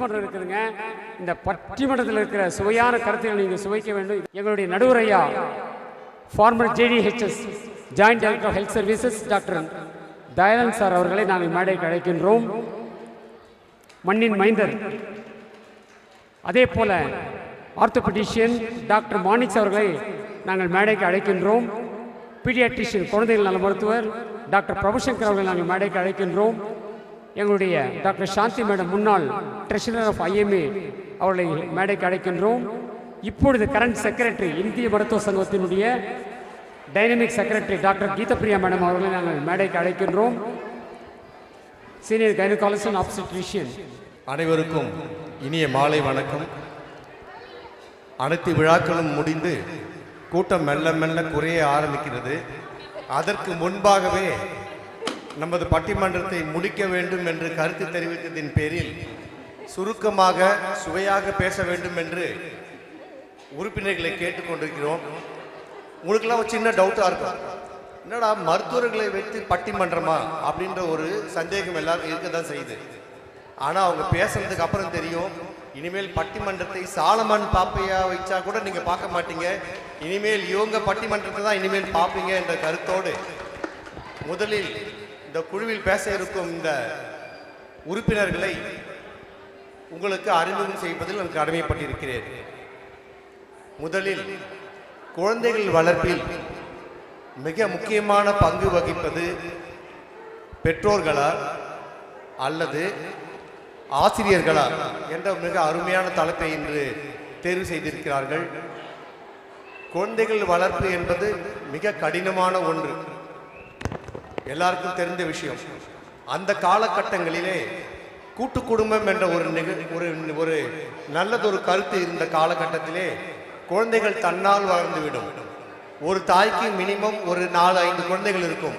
பட்டிமன்றம் இருக்குதுங்க. இந்த பட்டிமன்றத்தில் இருக்கிற சுவையான கருத்துக்களை நீங்கள் சுவைக்க வேண்டும். எங்களுடைய நடுவர் ஐயா former JDHS joint director of health services doctor Dayanand sir அவர்களை நாங்கள் மேடைக்கு அழைக்கின்றோம். மண்ணின் மைந்தர் அதே போல ஆர்த்தோபெடிஷியன் டாக்டர் மாணிக்ஸ் அவர்களை நாங்கள் மேடைக்கு அழைக்கின்றோம். பீடியாட்ரிஷியன் குழந்தைகள் நல மருத்துவர் டாக்டர் பிரபுசங்கர் அவர்களை நாங்கள் மேடைக்கு அழைக்கின்றோம். எங்களுடைய டாக்டர் சாந்தி மேடம் முன்னாள் ட்ரெஷரர் ஆஃப் IMA அவர்களை மேடைக்கு அழைக்கின்றோம். இப்பொழுது கரண்ட் செக்ரட்டரி இந்திய மருத்துவ சங்கத்தினுடைய dynamic secretary doctor Geethapriya madam அவர்களை நாங்கள் மேடைக்கு அழைக்கின்றோம். Senior gynaecologist and obstetrician. அனைவருக்கும் இனிய மாலை வணக்கம். அனைத்து விழாக்களும் முடிந்து கூட்டம் மெல்ல மெல்ல குறைய ஆரம்பிக்கிறது. அதற்கு முன்பாகவே நமது பட்டிமன்றத்தை முடிக்க வேண்டும் என்று கருத்து தெரிவித்ததின் பேரில் சுருக்கமாக சுவையாக பேச வேண்டும் என்று உறுப்பினர்களை கேட்டுக்கொண்டிருக்கிறோம். உங்களுக்கெல்லாம் ஒரு சின்ன டவுட்டாக இருக்கும், என்னடா மருத்துவர்களை வைத்து பட்டிமன்றமா அப்படின்ற ஒரு சந்தேகம் எல்லாரும் இருக்க தான் செய்யுது. ஆனால் அவங்க பேசுறதுக்கு அப்புறம் தெரியும், இனிமேல் பட்டிமன்றத்தை சாலமன் பாப்பையா வச்சா கூட நீங்கள் பார்க்க மாட்டீங்க, இனிமேல் இவங்க பட்டிமன்றத்தை தான் இனிமேல் பார்ப்பீங்க என்ற கருத்தோடு முதலில் இந்த குழுவில் பேச இருக்கும் இந்த உறுப்பினர்களை உங்களுக்கு அறிமுகம் செய்வதில் நான் கடமைப்பட்டிருக்கிறேன். முதலில் குழந்தைகள் வளர்ப்பில் மிக முக்கியமான பங்கு வகிப்பது பெற்றோர்களா அல்லது ஆசிரியர்களா என்ற மிக அருமையான தலைப்பை இன்று தேர்வு செய்திருக்கிறார்கள். குழந்தைகள் வளர்ப்பு என்பது மிக கடினமான ஒன்று, எல்லாருக்கும் தெரிந்த விஷயம். அந்த காலகட்டங்களிலே கூட்டு குடும்பம் என்ற ஒரு நல்லதொரு கருத்து இருந்த காலகட்டத்திலே குழந்தைகள் தன்னால் வளர்ந்துவிடும். ஒரு தாய்க்கு மினிமம் ஒரு 4-5 குழந்தைகள் இருக்கும்,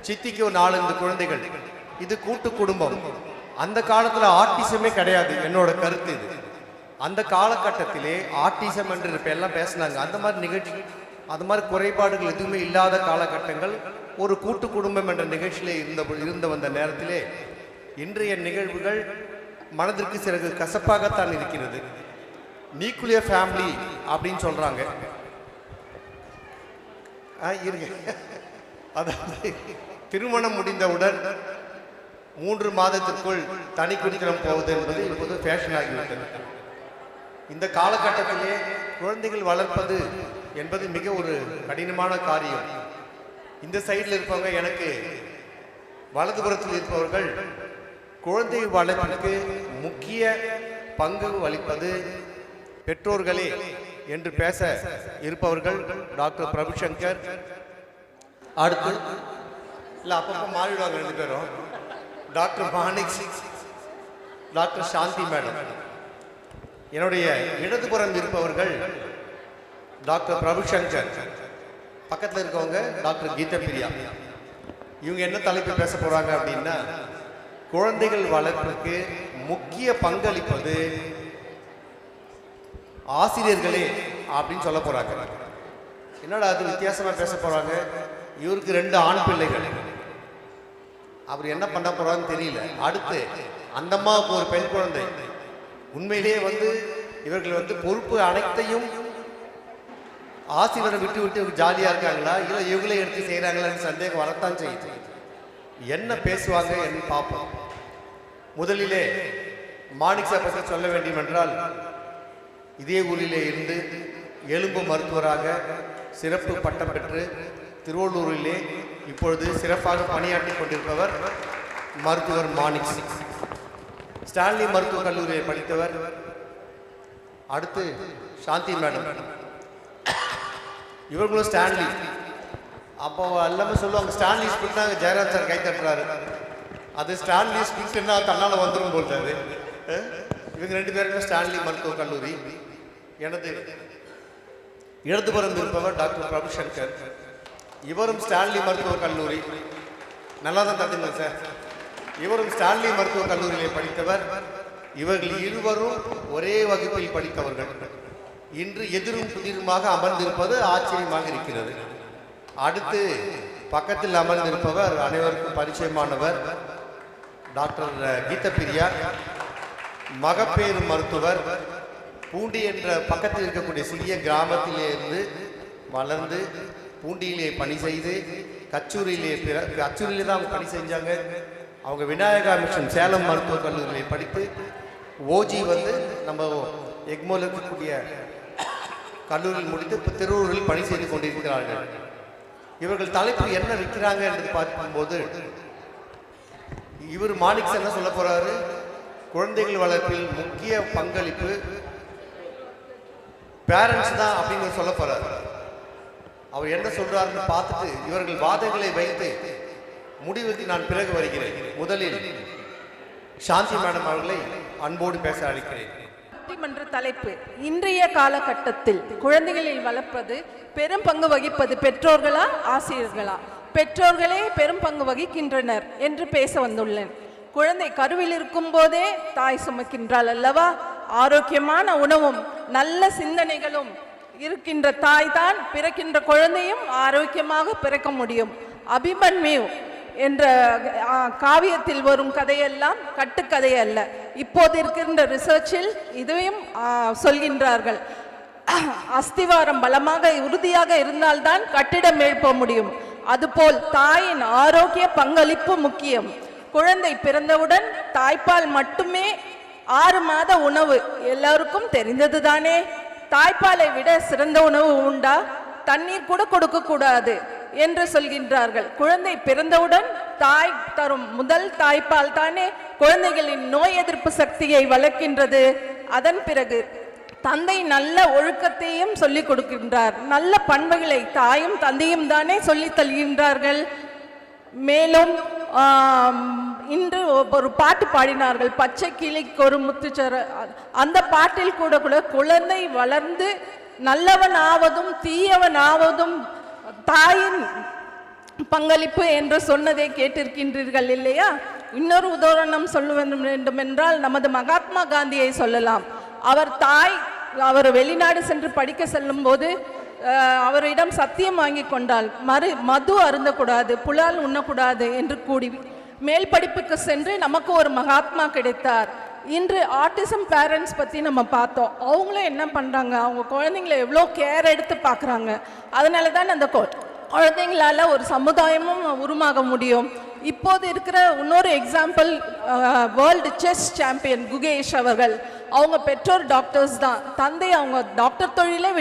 சித்திக்கு ஒரு 4-5 குழந்தைகள். இது கூட்டு குடும்பம். அந்த காலத்தில் ஆர்டிசமே கிடையாது, என்னோட கருத்து இது. அந்த காலகட்டத்திலே ஆர்டிசம் என்று இப்போ எல்லாம் பேசினாங்க, அந்த மாதிரி நிகழ்ச்சி, அது மாதிரி குறைபாடுகள் எதுவுமே இல்லாத காலகட்டங்கள். ஒரு கூட்டு குடும்பம் என்ற நிகழ்ச்சியிலே இருந்து வந்த நேரத்திலே இன்றைய நிகழ்வுகள் மனதிற்கு சிறகு கசப்பாகத்தான் இருக்கிறது. நியூக்ளியர் ஃபேமிலி அப்படின்னு சொல்றாங்க. அதாவது திருமணம் முடிந்தவுடன் 3 மாதத்திற்குள் தனி குடித்தனம் போவது என்பது இப்போது ஃபேஷன் ஆகிவிட்டது. இந்த காலகட்டத்திலே குழந்தைகள் வளர்ப்பது என்பது மிக ஒரு கடினமான காரியம். இந்த சைடில் இருப்பவங்க, எனக்கு வலதுபுறத்தில் இருப்பவர்கள், குழந்தை வளர்ப்புக்கு முக்கிய பங்கு அளிப்பது பெற்றோர்களே என்று பேச இருப்பவர்கள் டாக்டர் பிரபுசங்கர். அடுத்து இல்லை அப்பப்போ மாறிடுவாங்க 2 பேரும், டாக்டர் மாணிக்ஸ், டாக்டர் சாந்தி மேடம். என்னுடைய இடதுபுறம் இருப்பவர்கள் டாக்டர் பிரபுசங்கர், பக்கத்தில் இருக்கவங்க டாக்டர் கீதப்பிரியா. இவங்க என்ன தலைப்பு பேச போறாங்க அப்படின்னா, குழந்தைகள் வளர்ப்புக்கு முக்கிய பங்களிப்பது ஆசிரியர்களே அப்படின்னு சொல்ல போறாங்க. என்னடா அது வித்தியாசமா பேச போறாங்க. இவருக்கு 2 ஆண் பிள்ளைகள், அவர் என்ன பண்ண போறான்னு தெரியல. அடுத்து அந்த அம்மாவுக்கு ஒரு பெண் குழந்தை. உண்மையிலேயே இவர்கள் பொறுப்பு அனைத்தையும் ஆசிரியரை விட்டு விட்டு ஜாலியா இருக்காங்களா இல்லை இவங்களே எடுத்து செய்யறாங்களான்னு சந்தேகம் வரத்தான் செய்யுது. என்ன பேசுவாங்க என்று பார்ப்போம். முதலிலே மாணிக்ஸை பற்றி சொல்ல வேண்டும் என்றால், இதே ஊரிலே இருந்து எலும்பு மருத்துவராக சிறப்பு பட்டம் பெற்று திருவள்ளூரிலே இப்பொழுது சிறப்பாக பணியாற்றி கொண்டிருப்பவர் மருத்துவர் மாணிக்ஸ். ஸ்டான்லி மருத்துவக் கல்லூரியை படித்தவர். அடுத்து சாந்தி மேடம், இவர்களும் ஸ்டான்லி. அப்போ எல்லாமே சொல்லுவாங்க ஸ்டான்லி ஸ்பிரிட்னா ஜெயராஜ் சார் கை தட்டுறாரு, அது ஸ்டான்லி ஸ்பிரிட்னா தன்னால் வந்துடும் போல்றாரு. இவங்க 2 பேருமே ஸ்டான்லி மருத்துவக் கல்லூரி. எனது இடதுபுறம் இருப்பவர் டாக்டர் பிரபுசங்கர், இவரும் ஸ்டான்லி மருத்துவக் கல்லூரி. நல்லா தான் தந்துங்க சார். இவரும் ஸ்டான்லி மருத்துவக் கல்லூரியிலே படித்தவர். இவர்கள் இருவரும் ஒரே வகுப்பில் படித்தவர்கள். இன்று எதிரும் புதிருமாக அமர்ந்திருப்பது ஆச்சரியமாக இருக்கிறது. அடுத்து பக்கத்தில் அமர்ந்திருப்பவர் அனைவருக்கும் பரிச்சயமானவர் டாக்டர் கீதப்பிரியா. மகப்பேறு மருத்துவர். பூண்டி என்ற பக்கத்தில் இருக்கக்கூடிய சிறிய கிராமத்திலே இருந்து வளர்ந்து பூண்டியிலே பணி செய்து கச்சூரியிலே தான் அவங்க பணி செஞ்சாங்க. அவங்க விநாயகா மிஷன் சேலம் மருத்துவக் கல்லூரியிலே படித்து ஓஜி வந்து நம்ம எக்மோல் இருக்கக்கூடிய கல்லூரியில் முடித்து இப்போ திருவூரில் பணி செய்து கொண்டிருக்கிறார்கள். இவர்கள் தலைப்பு என்ன வைக்கிறாங்க என்று பார்க்கும்போது இவர் மாணிக்ஸ் என்ன சொல்ல போறாரு, குழந்தைகள் வளர்ப்பில் முக்கிய பங்களிப்பு பேரண்ட்ஸ் தான் அப்படின்னு சொல்ல போறாரு. அவர் என்ன சொல்றாருன்னு பார்த்துட்டு இவர்கள் வாதங்களை வைத்து முடிவுக்கு நான் பிறகு வருகிறேன். முதலில் சாந்தி மேடம் அவர்களை அன்போடு பேச அழைக்கிறேன். பட்டிமன்ற தலைப்பு, இன்றைய காலகட்டத்தில் குழந்தைகளை வளர்ப்பது பெரும் பங்கு வகிப்பது பெற்றோர்களா ஆசிரியர்களா? பெற்றோர்களே பெரும் பங்கு வகிக்கின்றனர் என்று பேச வந்துள்ளேன். குழந்தை கருவில் இருக்கும் போதே தாய் சுமக்கின்றாள் அல்லவா? ஆரோக்கியமான உணவும் நல்ல சிந்தனைகளும் இருக்கின்ற தாய் தான் பிறக்கின்ற குழந்தையும் ஆரோக்கியமாக பிறக்க முடியும். அபிமன்யு என்ற காவியத்தில் வரும் கதையெல்லாம் கட்டுக்கதை அல்ல. இப்போது இருக்கின்ற ரிசர்ச்சில் இதையும் சொல்கின்றார்கள். அஸ்திவாரம் பலமாக உறுதியாக இருந்தால்தான் கட்டிடம் எழுப்ப முடியும். அதுபோல் தாயின் ஆரோக்கிய பங்களிப்பு முக்கியம். குழந்தை பிறந்தவுடன் தாய்ப்பால் மட்டுமே 6 மாத உணவு எல்லாருக்கும் தெரிந்தது தானே. தாய்ப்பாலை விட சிறந்த உணவு உண்டா? தண்ணீர் கூட கொடுக்க கூடாது என்று சொல்கின்றார்கள். குழந்தை பிறந்தவுடன் தாய் தரும் முதல் தாய்ப்பால் தானே குழந்தைகளின் நோய் எதிர்ப்பு சக்தியை வளர்க்கின்றது. அதன் பிறகு தந்தை நல்ல ஒழுக்கத்தையும் சொல்லிக் கொடுக்கின்றார். நல்ல பண்புகளை தாயும் தந்தையும் தானே சொல்லித் தருகின்றார்கள். மேலும் இன்று ஒரு பாட்டு பாடினார்கள், பச்சை கிளிக்கு ஒரு முத்துச்சர. அந்த பாட்டில் கூட குழந்தை வளர்ந்து நல்லவன் ஆவதும் தீயவன் ஆவதும் தாயின் பங்களிப்பு என்று சொன்னதை கேட்டிருக்கின்றீர்கள் இல்லையா? இன்னொரு உதாரணம் சொல்ல வேண்டும் என்றால் நமது மகாத்மா காந்தியை சொல்லலாம். அவர் வெளிநாடு சென்று படிக்க செல்லும் போது அவரிடம் சத்தியம் வாங்கி கொண்டால் மது அருந்தக்கூடாது, புலால் உண்ணக்கூடாது என்று கூடி மேல் படிப்புக்கு சென்று நமக்கு ஒரு மகாத்மா கிடைத்தார். இன்று ஆட்டிசம் பேரண்ட்ஸ் பற்றி நம்ம பார்த்தோம். அவங்களும் என்ன பண்ணுறாங்க, அவங்க குழந்தைங்களை எவ்வளோ கேர் எடுத்து பார்க்குறாங்க. அதனால தான் அந்த குழந்தைங்களால ஒரு சமுதாயமும் உருவாக முடியும். இப்போது இருக்கிற இன்னொரு example, world chess champion Gukesh அவர்கள். அவங்க பெற்றோர் டாக்டர்ஸ் தான். தந்தை அவங்க டாக்டர் தொழிலே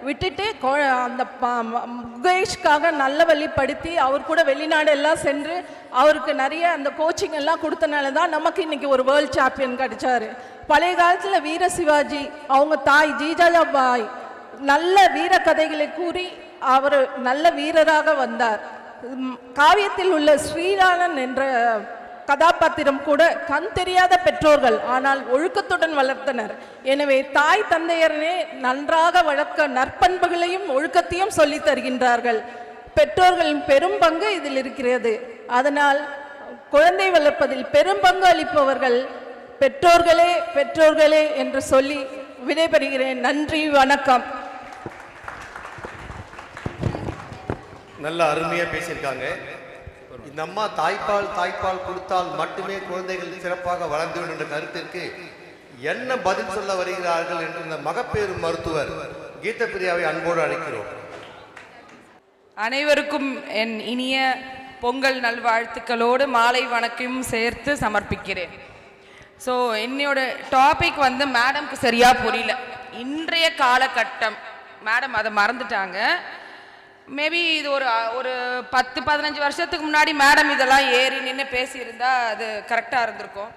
விட்டுட்டு அந்த குகேஷ்காக நல்ல வழிப்படுத்தி அவர் கூட வெளிநாடு எல்லாம் சென்று அவருக்கு நிறைய அந்த கோச்சிங் எல்லாம் கொடுத்தனால தான் நமக்கு இன்னைக்கு ஒரு வேர்ல்டு சாம்பியன் கிடைச்சாரு. பழைய காலத்தில் வீர சிவாஜி அவங்க தாய் ஜிஜாபாய் நல்ல வீர கதைகளை கூறி அவர் நல்ல வீரராக வந்தார். காவியத்தில் உள்ள ஸ்ரீராமன் என்ற கதாபாத்திரம் கூட கண் தெரியாத பெற்றோர்கள், ஆனால் ஒழுக்கத்துடன் வளர்த்தனர். எனவே தாய் தந்தையரே நன்றாக வளர்க்க நற்பண்புகளையும் ஒழுக்கத்தையும் சொல்லித் தருகின்றார்கள். பெற்றோர்களின் பெரும் பங்கு இதில் இருக்கிறது. அதனால் குழந்தை வளர்ப்பதில் பெரும் பங்கு அளிப்பவர்கள் பெற்றோர்களே என்று சொல்லி விடைபெறுகிறேன். நன்றி, வணக்கம். நல்ல அருமையா பேசியிருக்காங்க. இந்த அம்மா தாய்ப்பால் கொடுத்தால் மட்டுமே குழந்தைகள் சிறப்பாக வளர்ந்துவிடும் என்ற கருத்திற்கு என்ன பதில் சொல்ல வருகிறார்கள் என்று இந்த மகப்பேறு மருத்துவர் கீதப்பிரியாவை அன்போடு அழைக்கிறோம். அனைவருக்கும் என் இனிய பொங்கல் நல்வாழ்த்துக்களோடு மாலை வணக்கம் சேர்த்து சமர்ப்பிக்கிறேன். ஸோ என்னோட டாபிக் மேடம்க்கு சரியா புரியல. இன்றைய காலகட்டம் மேடம் அதை மறந்துட்டாங்க. மேபி இது ஒரு 10-15 வருஷத்துக்கு முன்னாடி மேடம் இதெல்லாம் ஏறி நின்று பேசியிருந்தா அது கரெக்டாக இருந்திருக்கும்.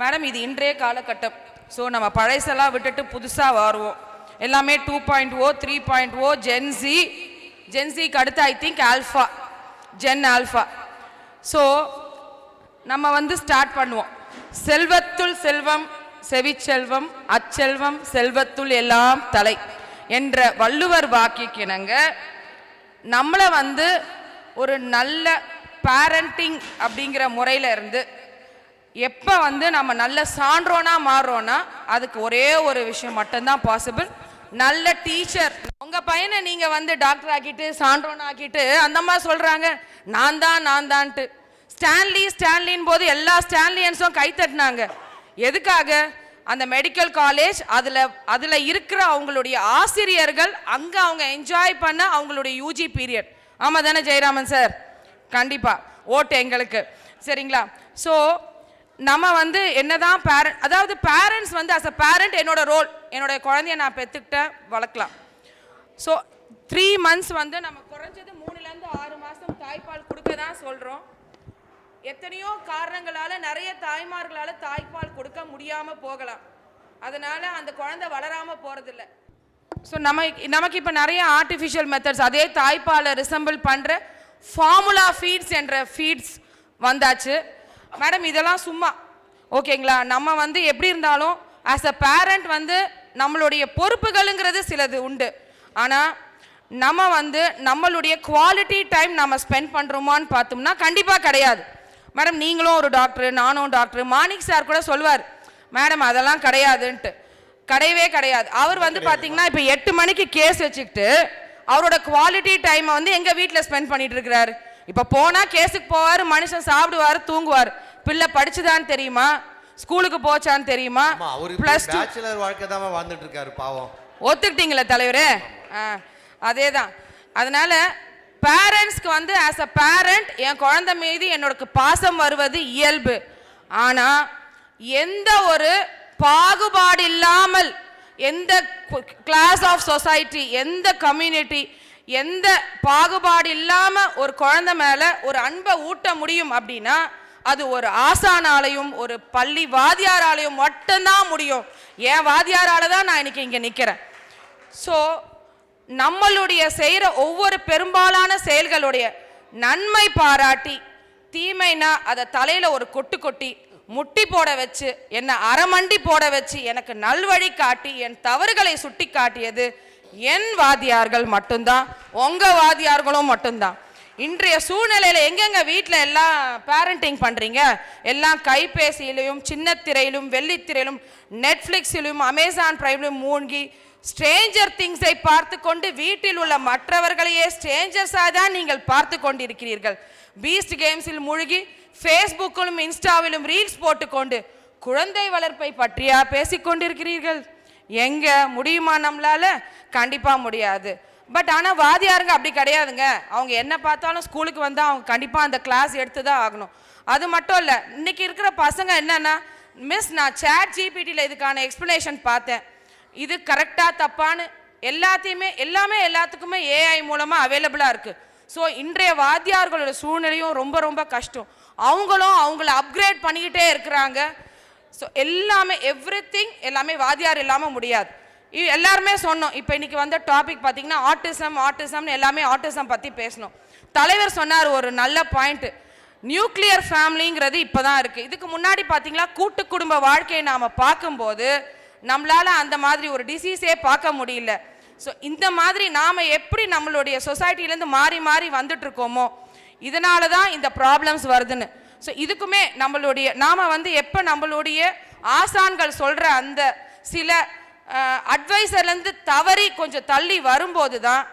மேடம் இது இன்றைய காலகட்டம். ஸோ நம்ம பழைசெல்லாம் விட்டுட்டு புதுசாக வருவோம். எல்லாமே 2.0 3.0 ஜென்சிக்கு அடுத்து I think Gen Alpha. So நம்ம ஸ்டார்ட் பண்ணுவோம். செல்வத்துள் செல்வம் செவிச்செல்வம் அச்செல்வம் செல்வத்துள் எல்லாம் தலை என்ற வள்ளுவர் வாக்கிக்கிணங்க நம்மளை ஒரு நல்ல பேரண்டிங் அப்படிங்கிற முறையில் இருந்து எப்போ நம்ம நல்ல சான்றோனா மாறுறோன்னா அதுக்கு ஒரே ஒரு விஷயம் மட்டும்தான் பாசிபிள். நல்ல டீச்சர். உங்கள் பையனை நீங்கள் டாக்டர் ஆக்கிட்டு சான்றோனா ஆக்கிட்டு அந்த மாதிரி சொல்கிறாங்க நான் தான்ட்டு. ஸ்டான்லின் போது எல்லா ஸ்டான்லியன்ஸும் கை தட்டினாங்க. எதுக்காக? அந்த மெடிக்கல் காலேஜ் அதில் இருக்கிற அவங்களுடைய ஆசிரியர்கள் அங்கே அவங்க என்ஜாய் பண்ண அவங்களுடைய யூஜி பீரியட். ஆமாம் தானே ஜெயராமன் சார்? கண்டிப்பாக ஓட்டு எங்களுக்கு. சரிங்களா? ஸோ நம்ம வந்து என்னதான் அதாவது பேரண்ட்ஸ் வந்து அஸ் அ பேரண்ட் என்னோட ரோல், என்னோட குழந்தைய நான் பெற்றுக்கிட்டேன், வளர்க்கலாம். ஸோ 3 months வந்து நம்ம குறைஞ்சது 3லேருந்து 6 மாதம் தாய்ப்பால் கொடுக்க தான் சொல்கிறோம். எத்தனையோ காரணங்களால் நிறைய தாய்மார்களால் தாய்ப்பால் கொடுக்க முடியாமல் போகலாம். அதனால் அந்த குழந்தை வளராமல் போகிறதில்ல. ஸோ நமக்கு இப்போ நிறைய ஆர்டிஃபிஷியல் மெத்தட்ஸ், அதே தாய்ப்பாலை ரிசம்பிள் பண்ணுற ஃபார்முலா ஃபீட்ஸ் என்ற ஃபீட்ஸ் வந்தாச்சு. மேடம் இதெல்லாம் சும்மா ஓகேங்களா? நம்ம வந்து எப்படி இருந்தாலும் ஆஸ் அ பேரண்ட் வந்து நம்மளுடைய பொறுப்புகளுங்கிறது சிலது உண்டு. ஆனால் நம்ம வந்து நம்மளுடைய குவாலிட்டி டைம் நம்ம ஸ்பெண்ட் பண்ணுறோமான்னு பார்த்தோம்னா கண்டிப்பாக கிடையாது. மேடம் நீங்களும் ஒரு டாக்டர், நானும் டாக்டர். மாணிக் சார் கூட சொல்வார் மேடம் அதெல்லாம் கிடையாதுன்ட்டு. கிடையவே கிடையாது. அவர் வந்து பார்த்தீங்கன்னா இப்போ 8 மணிக்கு கேஸ் வச்சுக்கிட்டு அவரோட குவாலிட்டி டைமை வந்து எங்கள் வீட்டில் ஸ்பெண்ட் பண்ணிட்டு இருக்கிறாரு. இப்போ போனால் கேஸுக்கு போவார், மனுஷன் சாப்பிடுவார், தூங்குவார். பிள்ளை படிச்சுதான்னு தெரியுமா? ஸ்கூலுக்கு போச்சான்னு தெரியுமா? +2 பேச்சுலர் வாழ்க்கை தான் வாழ்ந்துட்டு இருக்காரு பாவம். ஒத்துக்கிட்டீங்களா தலைவரே? அதே தான். அதனால பேரண்ட்ஸ்க்கு வந்து ஆஸ் அ பேரண்ட் என் குழந்தை மீது என்னோட பாசம் வருவது இயல்பு. ஆனால் எந்த ஒரு பாகுபாடு இல்லாமல் எந்த கிளாஸ் ஆஃப் சொசைட்டி, எந்த கம்யூனிட்டி, எந்த பாகுபாடு இல்லாமல் ஒரு குழந்தை மேலே ஒரு அன்பை ஊட்ட முடியும் அப்படின்னா அது ஒரு ஆசானாலையும் ஒரு பள்ளி வாத்தியாராலையும் மட்டும்தான் முடியும். என் வாத்தியாரால தான் நான் இன்னைக்கு இங்கே நிற்கிறேன். ஸோ நம்மளுடைய செய்கிற ஒவ்வொரு பெரும்பாலான செயல்களுடைய நன்மை பாராட்டி, தீமைனா அதை தலையில் ஒரு கொட்டு கொட்டி முட்டி போட வச்சு, என்னை அரைமண்டி போட வச்சு எனக்கு நல்வழி காட்டி என் தவறுகளை சுட்டி காட்டியது என் வாத்தியார்கள் மட்டும்தான், உங்கள் வாத்தியார்களும் மட்டும்தான். இன்றைய சூழ்நிலையில் எங்கெங்க வீட்டில் எல்லாம் பேரண்டிங் பண்ணுறீங்க? எல்லாம் கைபேசியிலையும் சின்ன திரையிலும் வெள்ளித்திரையிலும் நெட்ஃப்ளிக்ஸிலும் அமேசான் பிரைம்லையும் மூழ்கி ஸ்ட்ரேஞ்சர் திங்ஸை பார்த்து கொண்டு வீட்டில் உள்ள மற்றவர்களையே ஸ்ட்ரேஞ்சர்ஸாக தான் நீங்கள் பார்த்து கொண்டிருக்கிறீர்கள். பீஸ்ட் கேம்ஸில் மூழ்கி ஃபேஸ்புக்கிலும் இன்ஸ்டாவிலும் ரீல்ஸ் போட்டுக்கொண்டு குழந்தை வளர்ப்பை பற்றியா பேசிக்கொண்டிருக்கிறீர்கள்? எங்க முடியுமா நம்மளால? கண்டிப்பா முடியாது. பட் ஆனால் வாத்தியாருங்க அப்படி கிடையாதுங்க. அவங்க என்ன பார்த்தாலும் ஸ்கூலுக்கு வந்தால் அவங்க கண்டிப்பாக அந்த கிளாஸ் எடுத்து தான் ஆகணும். அது மட்டும் இல்லை, இன்னைக்கு இருக்கிற பசங்க என்னன்னா, மிஸ் நான் சேட் ஜிபிடியில் இதுக்கான எக்ஸ்பிளனேஷன் பார்த்தேன், இது கரெக்டாக தப்பான்னு எல்லாமே எல்லாத்துக்குமே ஏஐ மூலமாக அவைலபிளாக இருக்குது. ஸோ இன்றைய வாத்தியார்களோட சூழ்நிலையும் ரொம்ப ரொம்ப கஷ்டம். அவங்களும் அவங்கள அப்கிரேட் பண்ணிக்கிட்டே இருக்கிறாங்க. ஸோ எவ்ரிதிங் எல்லாமே வாத்தியார் இல்லாமல் முடியாது. எல்லாருமே சொன்னோம். இப்போ இன்னைக்கு வந்த டாபிக் பார்த்தீங்கன்னா ஆட்டிசம்னு எல்லாமே ஆட்டிசம் பற்றி பேசணும். தலைவர் சொன்னார் ஒரு நல்ல பாயிண்ட், நியூக்ளியர் ஃபேமிலிங்கிறது இப்போ தான் இருக்குது. இதுக்கு முன்னாடி பார்த்தீங்களா கூட்டு குடும்ப வாழ்க்கையை நாம் பார்க்கும்போது நம்மளால் அந்த மாதிரி ஒரு டிசீஸே பார்க்க முடியல. ஸோ இந்த மாதிரி நாம் எப்படி நம்மளுடைய சொசைட்டிலேருந்து மாறி மாறி வந்துட்டுருக்கோமோ இதனால தான் இந்த ப்ராப்ளம்ஸ் வருதுன்னு. ஸோ இதுக்குமே நாம் வந்து எப்போ நம்மளுடைய ஆசான்கள் சொல்கிற அந்த சில அட்வைசர்லேருந்து தவறி கொஞ்சம் தள்ளி வரும்போது தான்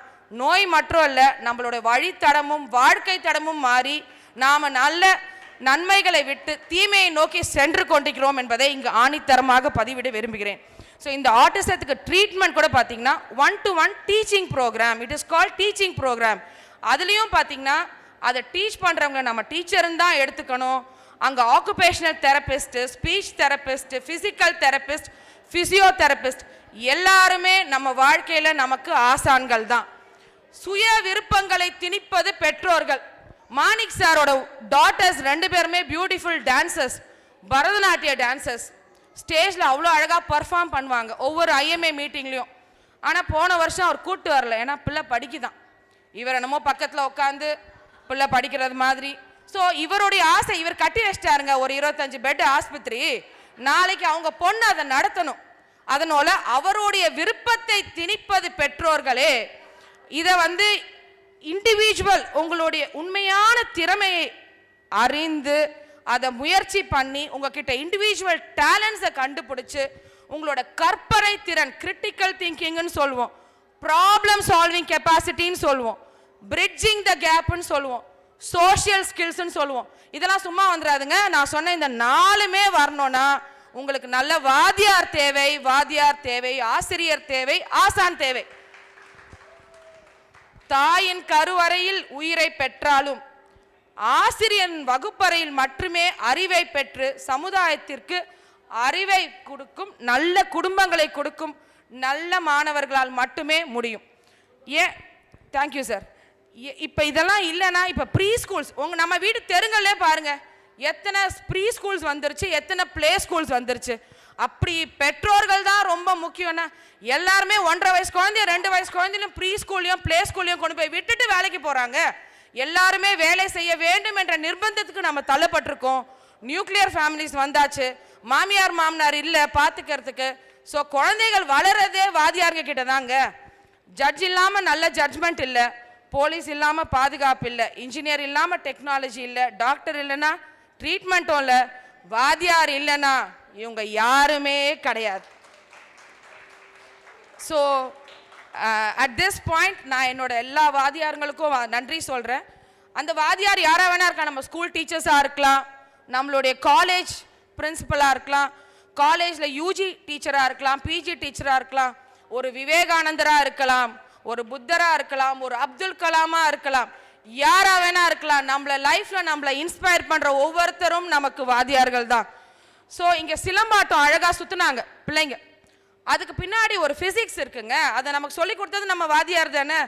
நோய் மட்டும் இல்லை, நம்மளோட வழித்தடமும் வாழ்க்கை தடமும் மாறி நாம் நல்ல நன்மைகளை விட்டு தீமையை நோக்கி சென்று கொண்டிருக்கிறோம் என்பதை இங்கு ஆணித்தரமாக பதிவிட விரும்புகிறேன். ஸோ இந்த ஆட்டிசத்துக்கு ட்ரீட்மெண்ட் கூட பார்த்தீங்கன்னா 1-to-1 teaching program, it is called teaching program. அதுலேயும் பார்த்தீங்கன்னா அதை டீச் பண்ணுறவங்க நம்ம டீச்சருன்னு தான் எடுத்துக்கணும். அங்கே occupational therapist, speech therapist, physical therapist, physiotherapist எல்லாருமே நம்ம வாழ்க்கையில் நமக்கு ஆசான்கள் தான். சுய விருப்பங்களை திணிப்பது பெற்றோர்கள். மாணிக் சாரோட டாட்டர்ஸ் 2 பேருமே பியூட்டிஃபுல் டான்சர்ஸ், பரதநாட்டிய டான்சர்ஸ். ஸ்டேஜில் அவ்வளோ அழகாக பர்ஃபார்ம் பண்ணுவாங்க ஒவ்வொரு ஐஎம்ஏ மீட்டிங்லேயும். ஆனால் போன வருஷம் அவர் கூப்பிட்டு வரல, ஏன்னா பிள்ளை படிக்குதான். இவர் என்னமோ பக்கத்தில் உட்காந்து பிள்ளை படிக்கிறது மாதிரி. ஸோ இவருடைய ஆசை, இவர் கட்டி வச்சிட்டாருங்க ஒரு 25 பெட் ஆஸ்பத்திரி. நாளைக்கு அவங்க பொண்ணு அதை நடத்தணும். அதனால அவருடைய விருப்பத்தை திணிப்பது பெற்றோர்களே. இதை வந்து இண்டிவிஜுவல் உங்களுடைய உண்மையான திறமையை அறிந்து அதை முயற்சி பண்ணி உங்ககிட்ட இண்டிவிஜுவல் டேலண்ட்ஸை கண்டுபிடிச்சு உங்களோட கற்பனை திறன், கிரிட்டிக்கல் திங்கிங்னு சொல்லுவோம், ப்ராப்ளம் சால்விங் கெப்பாசிட்டின்னு சொல்லுவோம், பிரிட்ஜிங் த கேப்னு சொல்லுவோம், சோஷியல் ஸ்கில்ஸ்ன்னு சொல்லுவோம். இதெல்லாம் சும்மா வந்துடாதுங்க. நான் சொன்ன இந்த 4மே வரணும்னா உங்களுக்கு நல்ல வாத்தியார் தேவை, வாத்தியார் தேவை, ஆசிரியர் தேவை, ஆசான் தேவை. தாயின் கருவறையில் உயிரை பெற்றாலும் ஆசிரியன் வகுப்பறையில் மட்டுமே அறிவை பெற்று சமுதாயத்திற்கு அறிவை கொடுக்கும், நல்ல குடும்பங்களை கொடுக்கும் நல்ல மாணவர்களால் மட்டுமே முடியும். ஏன்? Thank you sir. இப்போ இதெல்லாம் இல்லைன்னா இப்போ ப்ரீ ஸ்கூல்ஸ் நம்ம வீடு தெருங்களே பாருங்க, எத்தனை ப்ரீ ஸ்கூல்ஸ் வந்துருச்சு, எத்தனை ப்ளே ஸ்கூல்ஸ் வந்துருச்சு. அப்படி பெற்றோர்கள் தான் ரொம்ப முக்கியம்னா எல்லாருமே 1.5 வயசு குழந்தைய 2 வயசு குழந்தையும் ப்ரீ ஸ்கூல்லையும் ப்ளே ஸ்கூல்லையும் கொண்டு போய் விட்டுட்டு வேலைக்கு போகிறாங்க. எல்லாருமே வேலை செய்ய வேண்டும் என்ற நிர்பந்தத்துக்கு நம்ம தள்ளப்பட்டிருக்கோம். நியூக்ளியர் ஃபேமிலிஸ் வந்தாச்சு, மாமியார் மாமனார் இல்லை பார்த்துக்கிறதுக்கு. ஸோ குழந்தைகள் வளரதே வாதியார்க கிட்ட தாங்க. ஜட்ஜ் இல்லாமல் நல்ல ஜட்ஜ்மெண்ட் இல்லை, போலீஸ் இல்லாமல் பாதுகாப்பு இல்லை, இன்ஜினியர் இல்லாமல் டெக்னாலஜி இல்லை, டாக்டர் இல்லைன்னா ட்ரீட்மெண்ட்டும் இல்லை, வாதியார் இல்லைன்னா இவங்க யாருமே கிடையாது. ஸோ அட் திஸ் பாயிண்ட் நான் என்னோட எல்லா வாதியாருங்களுக்கும் நன்றி சொல்கிறேன். அந்த வாதியார் யாராக வேணா இருக்கலாம், நம்ம ஸ்கூல் டீச்சர்ஸாக இருக்கலாம், நம்மளுடைய காலேஜ் பிரின்சிபலாக இருக்கலாம், காலேஜில் யூஜி டீச்சராக இருக்கலாம், பிஜி டீச்சராக இருக்கலாம், ஒரு விவேகானந்தராக இருக்கலாம், ஒரு புத்தராக இருக்கலாம், ஒரு அப்துல் கலாமாக இருக்கலாம், யாராக வேணா இருக்கலாம். நம்மளை லைஃப்பில் நம்மளை இன்ஸ்பயர் பண்ணுற ஒவ்வொருத்தரும் நமக்கு வாதியார்கள் தான். ஸோ இங்கே சிலம்பாட்டம் அழகாக சுற்றுனாங்க பிள்ளைங்க, அதுக்கு பின்னாடி ஒரு ஃபிசிக்ஸ் இருக்குங்க, அதை நமக்கு சொல்லி கொடுத்தது நம்ம வாதியார் தானே.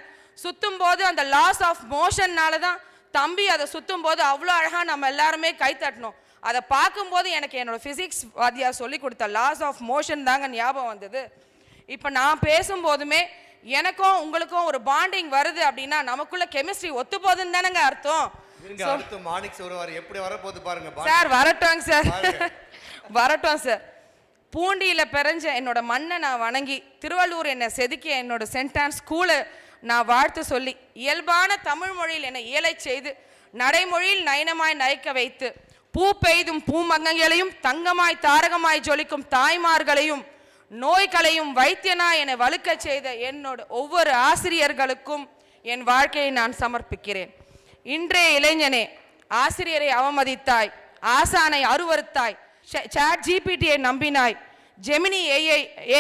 சுற்றும் போது அந்த லாஸ் ஆஃப் மோஷன்னால தான் தம்பி அதை சுற்றும் போது அவ்வளோ அழகாக நம்ம எல்லாருமே கை தட்டணும். அதை பார்க்கும்போது எனக்கு என்னோட ஃபிசிக்ஸ் வாதியார் சொல்லி கொடுத்த லாஸ் ஆஃப் மோஷன் தாங்க ஞாபகம் வந்தது. இப்போ நான் பேசும்போதுமே எனக்கும் உங்களுக்கும் ஒரு பாண்டிங் வருது அப்படின்னா நமக்குள்ள கெமிஸ்ட்ரி ஒத்து போகுதுன்னு தானேங்க அர்த்தம். எப்படி வரப்போகுது பாருங்க சார். வரட்டும் சார், வரட்டும் சார். பூண்டியில் பிறஞ்ச என்னோட மண்ணை நான் வணங்கி, திருவள்ளூர் என்னை செதுக்கிய என்னோட சென்டான் ஸ்கூலை நான் வாழ்த்து சொல்லி, இயல்பான தமிழ் மொழியில் என்னை இயலை செய்து நடைமொழியில் நயனமாய் நயக்க வைத்து, பூ பெய்தும் பூமங்கங்களையும் தங்கமாய் தாரகமாய் ஜொலிக்கும் தாய்மார்களையும் நோய்களையும் வைத்தியனாய் என்னை வலுக்க செய்த என்னோட ஒவ்வொரு ஆசிரியர்களுக்கும் என் வாழ்க்கையை நான் சமர்ப்பிக்கிறேன். இன்றைய இளைஞனே, ஆசிரியரை அவமதித்தாய், ஆசானை அருவருத்தாய், சாட் ஜிபிடியை நம்பினாய், ஜெமினி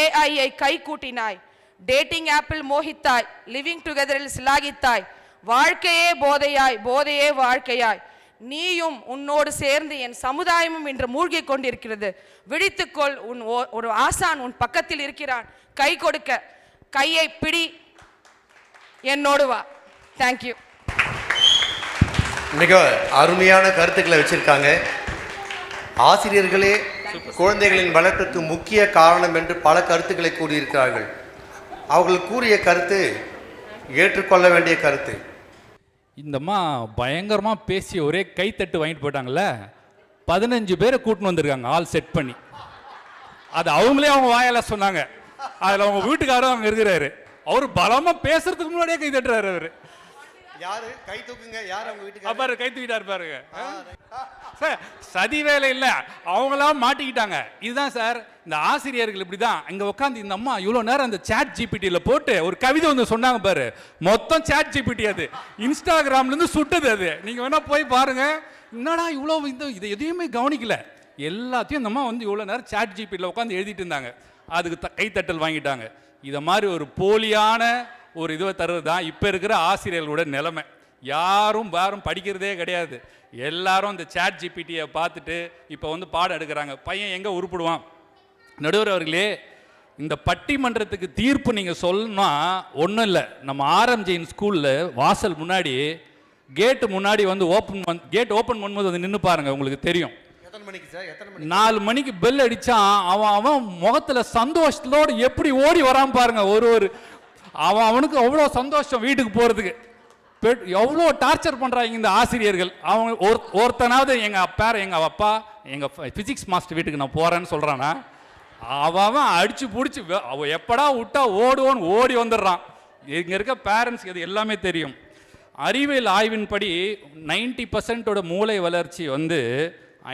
ஏஐயை கை கூட்டினாய், டேட்டிங் ஆப்பில் மோகித்தாய், லிவிங் டுகெதரில் சிலாகித்தாய், வாழ்க்கையே போதையாய், போதையே வாழ்க்கையாய், நீயும் உன்னோடு சேர்ந்து என் சமுதாயமும் இன்று மூழ்கி கொண்டிருக்கிறது. விழித்துக்கொள், ஒரு ஆசான் உன் பக்கத்தில் இருக்கிறான், கை கொடுக்க, கையை பிடி, என்னோடு வா. தேங்க்யூ. மிக அருமையான கருத்துக்களை வச்சிருக்காங்க. ஆசிரியர்களே குழந்தைகளின் வளர்ப்புக்கு முக்கிய காரணம் என்று பல கருத்துக்களை கூறியிருக்கிறார்கள். அவர்கள் கூறிய கருத்து ஏற்றுக்கொள்ள வேண்டிய கருத்து. இந்தம்மா பயங்கரமாக பேசி ஒரே கைத்தட்டு வாங்கிட்டு போயிட்டாங்கல்ல. 15 பேரை கூட்டின்னு வந்திருக்காங்க, ஆள் செட் பண்ணி. அது அவங்களே அவங்க வாயால சொன்னாங்க. அதில் அவங்க வீட்டுக்காரரும் அவங்க இருக்கிறாரு. அவர் பலமாக பேசுறதுக்கு முன்னாடியே கை தட்டுறாரு. அவர் யாரு? கை தூக்குங்க. யார் அவங்க வீட்டுக்கு? பாரு, கை தூக்கிட்டாரு பாருங்க. சார், சதி வேலை இல்லை, அவங்களாம் மாட்டிக்கிட்டாங்க. இதுதான் சார் இந்த ஆசிரியர்கள் இப்படி தான். இங்கே உட்காந்து இந்த அம்மா இவ்வளோ நேரம் அந்த சாட் ஜிபிடியில் போட்டு ஒரு கவிதை வந்து சொன்னாங்க பாரு. மொத்தம் சாட் ஜிபிடி, அது இன்ஸ்டாகிராம்லேருந்து சுட்டுது. அது நீங்கள் வேணா போய் பாருங்க. என்னடா இவ்வளோ இதை எதையுமே கவனிக்கல. எல்லாத்தையும் இந்த அம்மா வந்து இவ்வளோ நேரம் சாட் ஜிபிடியில் உட்காந்து எழுதிட்டு இருந்தாங்க. அதுக்கு கைத்தட்டல் வாங்கிட்டாங்க. இதை மாதிரி ஒரு போலியான ஒரு இதுவை தருவது தான் இப்போ இருக்கிற ஆசிரியர்களோட நிலைமை. யாரும் படிக்கிறதே கிடையாது. எல்லாரும் இந்த சாட் ஜிபிடியை பார்த்துட்டு இப்போ வந்து பாடம் எடுக்கிறாங்க. பையன் எங்கே உருப்பிடுவான்? நடுவர் அவர்களே, இந்த பட்டிமன்றத்துக்கு தீர்ப்பு நீங்கள் சொல்லணும்னா ஒன்றும் இல்லை. நம்ம ஆர்எம்ஜெயின் ஸ்கூலில் வாசல் முன்னாடி கேட்டு முன்னாடி வந்து கேட் ஓப்பன் பண்ணும்போது வந்து நின்று பாருங்க, உங்களுக்கு தெரியும். 4 மணிக்கு பெல் அடித்தான் அவன் முகத்தில் சந்தோஷத்தோடு எப்படி ஓடி வரான் பாருங்க. அவனுக்கு அவ்வளோ சந்தோஷம் வீட்டுக்கு போகிறதுக்கு. எவ்வளோ டார்ச்சர் பண்ணுறாங்க இந்த ஆசிரியர்கள். அவங்க ஒருத்தனாவது எங்கள் அப்பா எங்கள் ஃபிசிக்ஸ் மாஸ்டர் வீட்டுக்கு நான் போகிறேன்னு சொல்கிறானா, அவன் அடித்து பிடிச்சி எப்படா விட்டா ஓடுவோன்னு ஓடி வந்துடுறான். இங்கே இருக்க பேரண்ட்ஸ்க்கு இது எல்லாமே தெரியும். அறிவியல் ஆய்வின்படி 90% மூளை வளர்ச்சி வந்து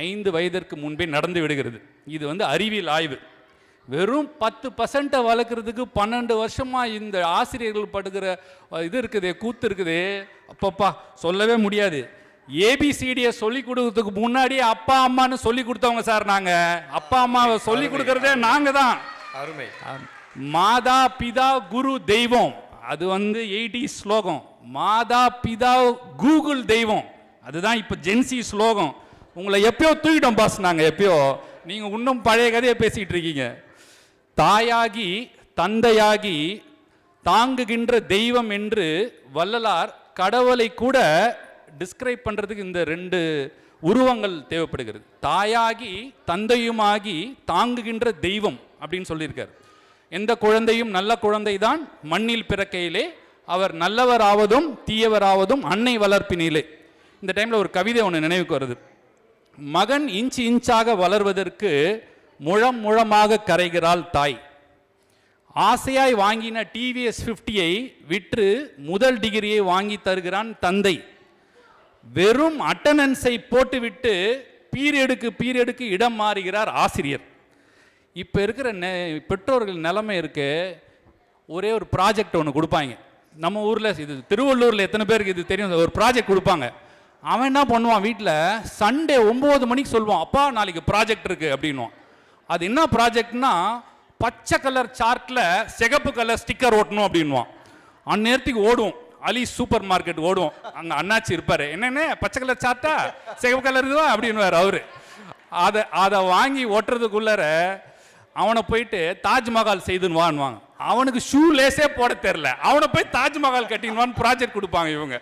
5 வயதிற்கு முன்பே நடந்து விடுகிறது. இது வந்து அறிவியல் ஆய்வு. வெறும் 10% வளர்க்குறதுக்கு 12 வருஷமாக இந்த ஆசிரியர்கள் படுகிற இது இருக்குது, கூத்து இருக்குது. அப்பப்பா சொல்லவே முடியாது. ஏபிசிடியை சொல்லி கொடுக்கறதுக்கு முன்னாடியே அப்பா அம்மான்னு சொல்லி கொடுத்தவங்க சார். நாங்க அப்பா அம்மாவை சொல்லி கொடுக்கறதே நாங்க தான். அருமை. மாதா பிதா குரு தெய்வம், அது 80s ஸ்லோகம். மாதா பிதா கூகுள் தெய்வம், அதுதான் இப்ப ஜென்சி ஸ்லோகம். உங்களை எப்பயோ தூக்கிட்டோம் பாஸ் நாங்க, எப்பயோ. நீங்க இன்னும் பழைய கதையை பேசிட்டு இருக்கீங்க. தாயாகி தந்தையாகி தாங்குகின்ற தெய்வம் என்று வள்ளலார் கடவுளை கூட டிஸ்கிரைப் பண்றதுக்கு இந்த 2 உருவங்கள் தேவைப்படுகிறது. தாயாகி தந்தையுமாகி தாங்குகின்ற தெய்வம் அப்படின்னு சொல்லியிருக்கார். எந்த குழந்தையும் நல்ல குழந்தை தான் மண்ணில் பிறக்கையிலே, அவர் நல்லவராவதும் தீயவராவதும் அன்னை வளர்ப்பினிலே. இந்த டைம்ல ஒரு கவிதை ஒன்று நினைவுக்கு வருது. மகன் இன்ச்சு இன்ச்சாக வளர்வதற்கு முழம் முழமாக கரைகிறாள் தாய். ஆசையாய் வாங்கின டிவிஎஸ் 50ஐ விற்று முதல் டிகிரியை வாங்கி தருகிறான் தந்தை. வெறும் அட்டண்டன்ஸை போட்டுவிட்டு பீரியடுக்கு இடம் மாறுகிறார் ஆசிரியர். இப்போ இருக்கிற பெற்றோர்கள் நிலைமை இருக்கு. ஒரே ஒரு ப்ராஜெக்ட் ஒன்று கொடுப்பாங்க. நம்ம ஊரில் இது திருவள்ளூரில் எத்தனை பேருக்கு இது தெரியும்? ஒரு ப்ராஜெக்ட் கொடுப்பாங்க. அவன் என்ன பண்ணுவான், வீட்டில் சண்டே 9 மணிக்கு சொல்லுவான், அப்பா நாளைக்கு ப்ராஜெக்ட் இருக்கு அப்படின்வான். அது என்ன ப்ராஜெக்ட்னா, பச்சை கலர் சார்ட்டில் சிகப்பு கலர் ஸ்டிக்கர் ஓட்டணும் அப்படின்வான். அந்நேரத்துக்கு ஓடும் அலி சூப்பர் மார்க்கெட் ஓடுவோம். அங்கே அண்ணாச்சி இருப்பார், என்னென்ன பச்சை கலர் சார்ட்டா சிகப்பு கலர் இதுவா அப்படின்வார் அவரு. அதை வாங்கி ஓட்டுறதுக்குள்ளார அவனை போயிட்டு தாஜ்மஹால் செய்துன்னு வாங்குவாங்க. அவனுக்கு ஷூ லேஸே போட தெரில, அவனை போய் தாஜ்மஹால் கட்டின்வான்னு ப்ராஜெக்ட் கொடுப்பாங்க இவங்க.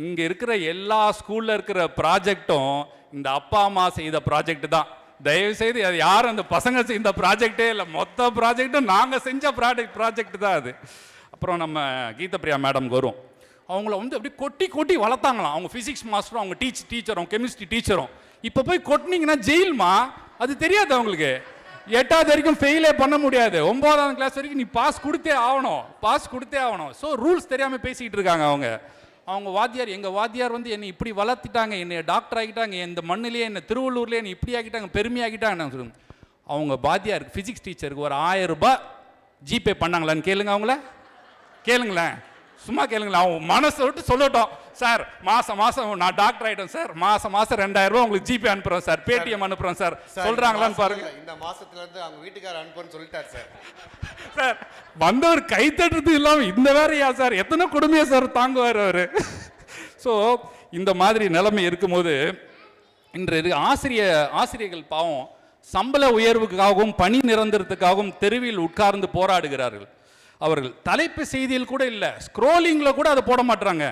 இங்கே இருக்கிற எல்லா ஸ்கூலில் இருக்கிற ப்ராஜெக்டும் இந்த அப்பா அம்மா செய்த ப்ராஜெக்ட் தான். தயவுசெய்து அது யாரும் அந்த பசங்க செய்த ப்ராஜெக்டே இல்லை, மொத்த ப்ராஜெக்டும் நாங்கள் செஞ்ச ப்ராஜெக்ட் தான் அது. அப்புறம் நம்ம கீதப்பிரியா மேடம்க்கு வரும். அவங்கள அப்படியே கொட்டி கொட்டி வளர்த்தாங்களாம். அவங்க ஃபிசிக்ஸ் மாஸ்டரும், அவங்க டீச்சரும், கெமிஸ்ட்ரி டீச்சரும். இப்போ போய் கொட்டினீங்கன்னா ஜெயில்மா, அது தெரியாது அவங்களுக்கு. 8வது வரைக்கும் ஃபெயிலே பண்ண முடியாது. 9ஆம் கிளாஸ் வரைக்கும் நீ பாஸ் கொடுத்தே ஆகணும். ஸோ ரூல்ஸ் தெரியாமல் பேசிக்கிட்டு இருக்காங்க அவங்க வாத்தியார். எங்கள் வாத்தியார் என்னை இப்படி வளர்த்துட்டாங்க, என்னை டாக்டர் ஆகிட்டாங்க, இந்த மண்ணிலேயே என்னை திருவள்ளூர்லேயே என்னை இப்படி ஆகிட்டாங்க, பெருமையாகிட்டாங்க சொல்லுங்க. அவங்க வாத்தியாருக்கு ஃபிசிக்ஸ் டீச்சருக்கு ஒரு 1000 ரூபாய் ஜிபே பண்ணாங்களான்னு கேளுங்களேன், சும்மா கேளுங்களேன். அவங்க மனசை விட்டு சொல்லட்டும், சார் மாதம் நான் டாக்டர் ஆகிட்டேன் சார், மாதம் 2000 ரூபாய் உங்களுக்கு ஜிபே அனுப்புகிறோம் சார், பேடிஎம் அனுப்புகிறோம் சார், சொல்கிறாங்களான்னு பாருங்க. இந்த மாதத்துலேருந்து அவங்க வீட்டுக்காரர் அனுப்புன்னு சொல்லிட்டார் சார். சார் வந்தவர் கை தட்டுறது இல்லாமல் இந்த வேறையா சார், எத்தனை கொடுமையா சார் தாங்குவார் அவர். ஸோ இந்த மாதிரி நிலைமை இருக்கும்போது இன்று ஆசிரியர்கள் பாவம் சம்பள உயர்வுக்காகவும் பணி நிரந்தரத்துக்காகவும் தெருவில் உட்கார்ந்து போராடுகிறார்கள். அவர்கள் தலைப்பு செய்தியில் கூட இல்லை, ஸ்க்ரோலிங்கில் கூட அதை போட மாட்டாங்க.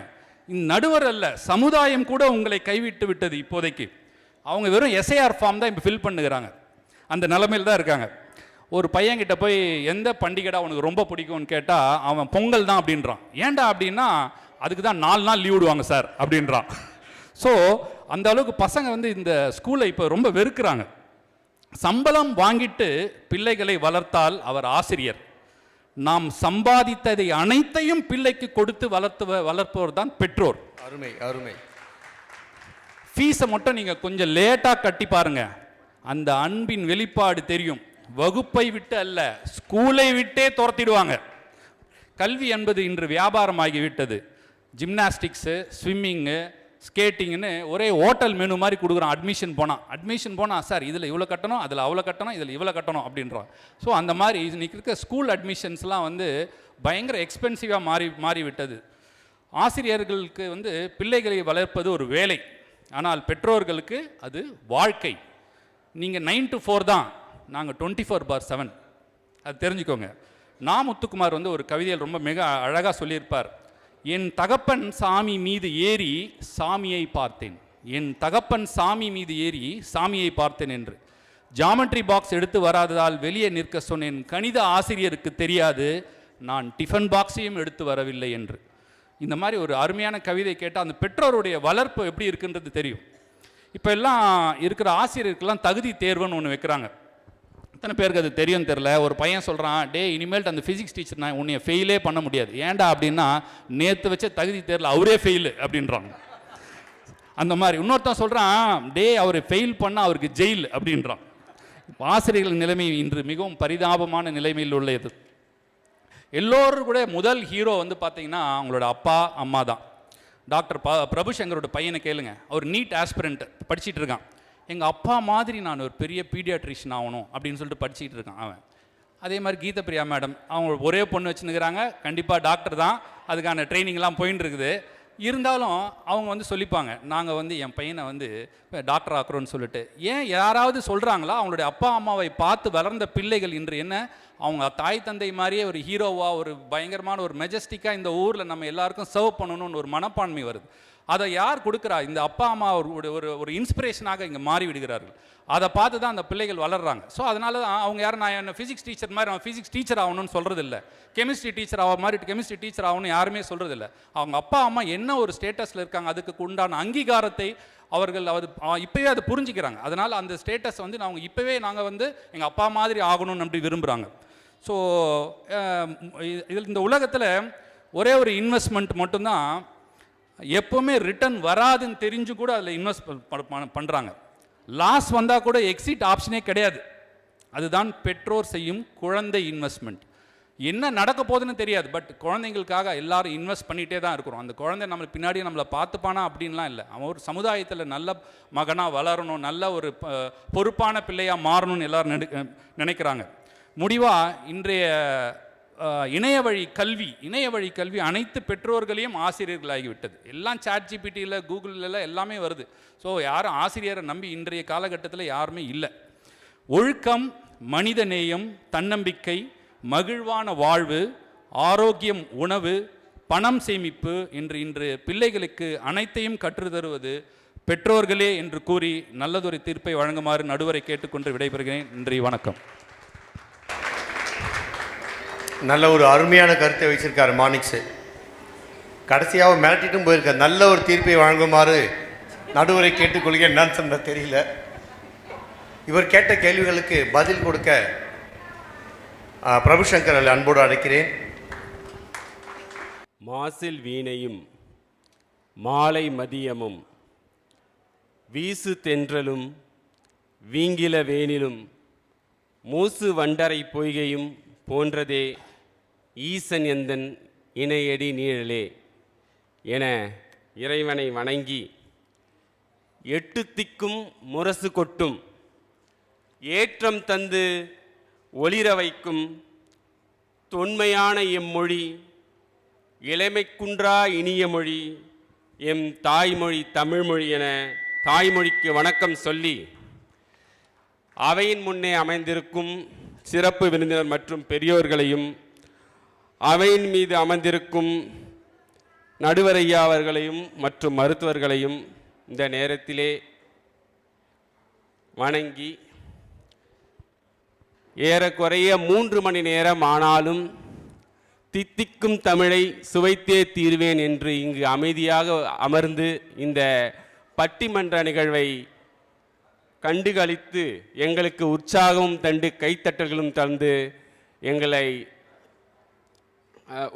நடுவர் அல்ல, சமுதாயம் கூட உங்களை கைவிட்டு விட்டது இப்போதைக்கு. அவங்க வெறும் எஸ்ஐஆர் ஃபார்ம் தான் இப்போ ஃபில் பண்ணுகிறாங்க. அந்த நிலைமையில் தான் இருக்காங்க. ஒரு பையன்கிட்ட போய் எந்த பண்டிகைடா உனக்கு ரொம்ப பிடிக்கும்னு கேட்டால் அவன் பொங்கல் தான் அப்படின்றான். ஏன்டா அப்படின்னா, அதுக்கு தான் 4 நாள் லீவ் விடுவாங்க சார் அப்படின்றான். ஸோ அந்த அளவுக்கு பசங்க இந்த ஸ்கூலை இப்போ ரொம்ப வெறுக்கிறாங்க. சம்பளம் வாங்கிட்டு பிள்ளைகளை வளர்த்தால் அவர் ஆசிரியர். நாம் சம்பாதித்ததை அனைத்தையும் பிள்ளைக்கு கொடுத்து வளர்ப்பவர் தான் பெற்றோர். அருமை அருமை. ஃபீஸை மட்டும் நீங்கள் கொஞ்சம் லேட்டாக கட்டி பாருங்க, அந்த அன்பின் வெளிப்பாடு தெரியும். வகுப்பை விட்டு அல்ல, ஸ்கூலை விட்டே துரத்திடுவாங்க. கல்வி என்பது இன்று வியாபாரமாகிவிட்டது. ஜிம்னாஸ்டிக்ஸு, ஸ்விம்மிங்கு, ஸ்கேட்டிங்னு ஒரே ஹோட்டல் மெனு மாதிரி கொடுக்குறான். அட்மிஷன் போனால் சார் இதில் இவ்வளோ கட்டணும், அதில் அவ்வளோ கட்டணும், இதில் இவ்வளோ கட்டணும் அப்படின்றான். ஸோ அந்த மாதிரி இன்னைக்கு இருக்க ஸ்கூல் அட்மிஷன்ஸ்லாம் பயங்கர எக்ஸ்பென்சிவாக மாறிவிட்டது. ஆசிரியர்களுக்கு பிள்ளைகளை வளர்ப்பது ஒரு வேலை, ஆனால் பெற்றோர்களுக்கு அது வாழ்க்கை. நீங்கள் 9 to 4 தான், நாங்கள் 24/7. அது தெரிஞ்சுக்கோங்க. முத்துக்குமார் ஒரு கவிதையில் ரொம்ப மிக அழகாக சொல்லியிருப்பார். என் தகப்பன் சாமி மீது ஏறி சாமியை பார்த்தேன், என் தகப்பன் சாமி மீது ஏறி சாமியை பார்த்தேன் என்று. ஜாமெட்ரி பாக்ஸ் எடுத்து வராததால் வெளியே நிற்க சொன்னேன், கணித ஆசிரியருக்கு தெரியாது நான் டிஃபன் பாக்ஸையும் எடுத்து வரவில்லை என்று. இந்த மாதிரி ஒரு அருமையான கவிதை கேட்டால் அந்த பெற்றோருடைய வளர்ப்பு எப்படி இருக்குன்றது தெரியும். இப்போ எல்லாம் இருக்கிற ஆசிரியருக்கெல்லாம் தகுதி தேர்வுன்னு ஒன்று வைக்கிறாங்க. எத்தனை பேருக்கு அது தெரியும் தெரில. ஒரு பையன் சொல்கிறான், டே இனிமேல் அந்த ஃபிசிக்ஸ் டீச்சர் நான் உன்னைய ஃபெயிலே பண்ண முடியாது. ஏன்டா அப்படின்னா, நேற்று வச்ச தகுதி தேர்வில் அவரே ஃபெயிலு அப்படின்றாங்க. அந்த மாதிரி இன்னொருத்தன் சொல்கிறான், டே அவரை ஃபெயில் பண்ணால் அவருக்கு ஜெயில் அப்படின்றான். ஆசிரியர்கள் நிலைமை இன்று மிகவும் பரிதாபமான நிலைமையில் உள்ளது. எல்லோரும் கூட முதல் ஹீரோ பார்த்தீங்கன்னா அவங்களோட அப்பா அம்மா தான். டாக்டர் பிரபுசங்கரோட பையனை கேளுங்க, அவர் நீட் ஆஸ்பிரண்ட் படிச்சிட்டு இருக்கான். எங்கள் அப்பா மாதிரி நான் ஒரு பெரிய பீடியாட்ரிஷியன் ஆகணும் அப்படின்னு சொல்லிட்டு படிச்சுட்டு இருக்கான் அவன். அதே மாதிரி கீதப்பிரியா மேடம், அவங்க ஒரே பொண்ணு வச்சுன்னுக்கிறாங்க, கண்டிப்பாக டாக்டர் தான், அதுக்கான ட்ரைனிங்லாம் போயின்னு இருக்குது. இருந்தாலும் அவங்க வந்து சொல்லிப்பாங்க, நாங்கள் வந்து என் பையனை வந்து டாக்டர் ஆக்குறோன்னு சொல்லிட்டு. ஏன் யாராவது சொல்கிறாங்களா? அவங்களுடைய அப்பா அம்மாவை பார்த்து வளர்ந்த பிள்ளைகள் இன்று என்ன, அவங்க தாய் தந்தை மாதிரியே ஒரு ஹீரோவாக, ஒரு பயங்கரமான ஒரு மெஜஸ்டிக்காக இந்த ஊரில் நம்ம எல்லாருக்கும் சர்வ் பண்ணணும்னு ஒரு மனப்பான்மை வருது. அதை யார் கொடுக்குறா? இந்த அப்பா அம்மா ஒரு இன்ஸ்பிரேஷனாக இங்கே மாறி விடுகிறார்கள். அதை பார்த்து தான் அந்த பிள்ளைகள் வளர்கிறாங்க. ஸோ அதனால தான் அவங்க யாரும் நான் என்ன ஃபிசிக்ஸ் டீச்சர் மாதிரி அவன் ஃபிசிக்ஸ் டீச்சர் ஆகணும்னு சொல்கிறது இல்லை, கெமிஸ்ட்ரி டீச்சர் ஆக மாதிரி கெமிஸ்ட்ரி டீச்சர் ஆகணும்னு யாருமே சொல்கிறது இல்லை. அவங்க அப்பா அம்மா என்ன ஒரு ஸ்டேட்டஸில் இருக்காங்க, அதுக்கு உண்டான அங்கீகாரத்தை அவர்கள் இப்போவே அதை புரிஞ்சுக்கிறாங்க. அதனால் அந்த ஸ்டேட்டஸ் வந்து நாங்கள் இப்போவே நாங்கள் வந்து எங்கள் அப்பா மாதிரி ஆகணும்னு அப்படி விரும்புகிறாங்க. ஸோ இதில் இந்த உலகத்தில் ஒரே ஒரு இன்வெஸ்ட்மெண்ட் மட்டும்தான் எப்போவுமே ரிட்டர்ன் வராதுன்னு தெரிஞ்சு கூட அதில் இன்வெஸ்ட் பண்ணுறாங்க. லாஸ் வந்தால் கூட எக்ஸிட் ஆப்ஷனே கிடையாது. அதுதான் பெற்றோர் செய்யும் குழந்தை இன்வெஸ்ட்மெண்ட். என்ன நடக்க போகுதுன்னு தெரியாது, பட் குழந்தைங்களுக்காக எல்லாரும் இன்வெஸ்ட் பண்ணிகிட்டே தான் இருக்கிறோம். அந்த குழந்தை நம்ம பின்னாடி நம்மளை பார்த்துப்பானா அப்படின்லாம் இல்லை, அவன் ஒரு சமுதாயத்தில் நல்ல மகனாக வளரணும், நல்ல ஒரு பொறுப்பான பிள்ளையாக மாறணும்னு எல்லோரும் நினைக்கிறாங்க. முடிவாக இன்றைய இணைய வழி கல்வி அனைத்து பெற்றோர்களையும் ஆசிரியர்களாகிவிட்டது. எல்லாம் சாட் ஜிபிடியில் கூகுளில் எல்லாமே வருது. ஸோ யாரும் ஆசிரியரை நம்பி இன்றைய காலகட்டத்தில் யாருமே இல்லை. ஒழுக்கம், மனித நேயம், தன்னம்பிக்கை, மகிழ்வான வாழ்வு, ஆரோக்கியம், உணவு, பணம் சேமிப்பு இன்று பிள்ளைகளுக்கு அனைத்தையும் கற்றுத்தருவது பெற்றோர்களே என்று கூறி நல்லதொரு தீர்ப்பை வழங்குமாறு நடுவரை கேட்டுக்கொண்டு விடைபெறுகிறேன். நன்றி, வணக்கம். நல்ல ஒரு அருமையான கருத்தை வச்சிருக்காரு மாணிக்ஸு. கடைசியாக மிரட்டிட்டும் போயிருக்கார். நல்ல ஒரு தீர்ப்பை வழங்குமாறு நடுவரை கேட்டுக்கொள்க. என்னன்னு சொன்ன தெரியல. இவர் கேட்ட கேள்விகளுக்கு பதில் கொடுக்க பிரபுசங்கர் அன்போடு அழைக்கிறேன். மாசில் வீணையும் மாலை மதியமும் வீசு தென்றலும் வீங்கில வேனிலும் மூசு வண்டரை பொய்கையும் போன்றதே ஈசன் எந்தன் இணையடி நீழலே என இறைவனை வணங்கி, எட்டு திக்கும் முரசு கொட்டும் ஏற்றம் தந்து ஒளிர வைக்கும் தொன்மையான எம்மொழி இளமைக்குன்றா இனிய மொழி எம் தாய்மொழி தமிழ்மொழி என தாய்மொழிக்கு வணக்கம் சொல்லி, அவையின் முன்னே அமைந்திருக்கும் சிறப்பு விருந்தினர் மற்றும் பெரியோர்களையும், அவையின் மீது அமர்ந்திருக்கும் நடுவரையா அவர்களையும் மற்றும் மருத்துவர்களையும் இந்த நேரத்திலே வணங்கி, ஏறக்குறைய 3 மணி நேரம் ஆனாலும் தித்திக்கும் தமிழை சுவைத்தே தீர்வேன் என்று இங்கு அமைதியாக அமர்ந்து இந்த பட்டிமன்ற நிகழ்வை கண்டுகளித்து எங்களுக்கு உற்சாகமும் தந்து கைத்தட்டல்களும் தந்து எங்களை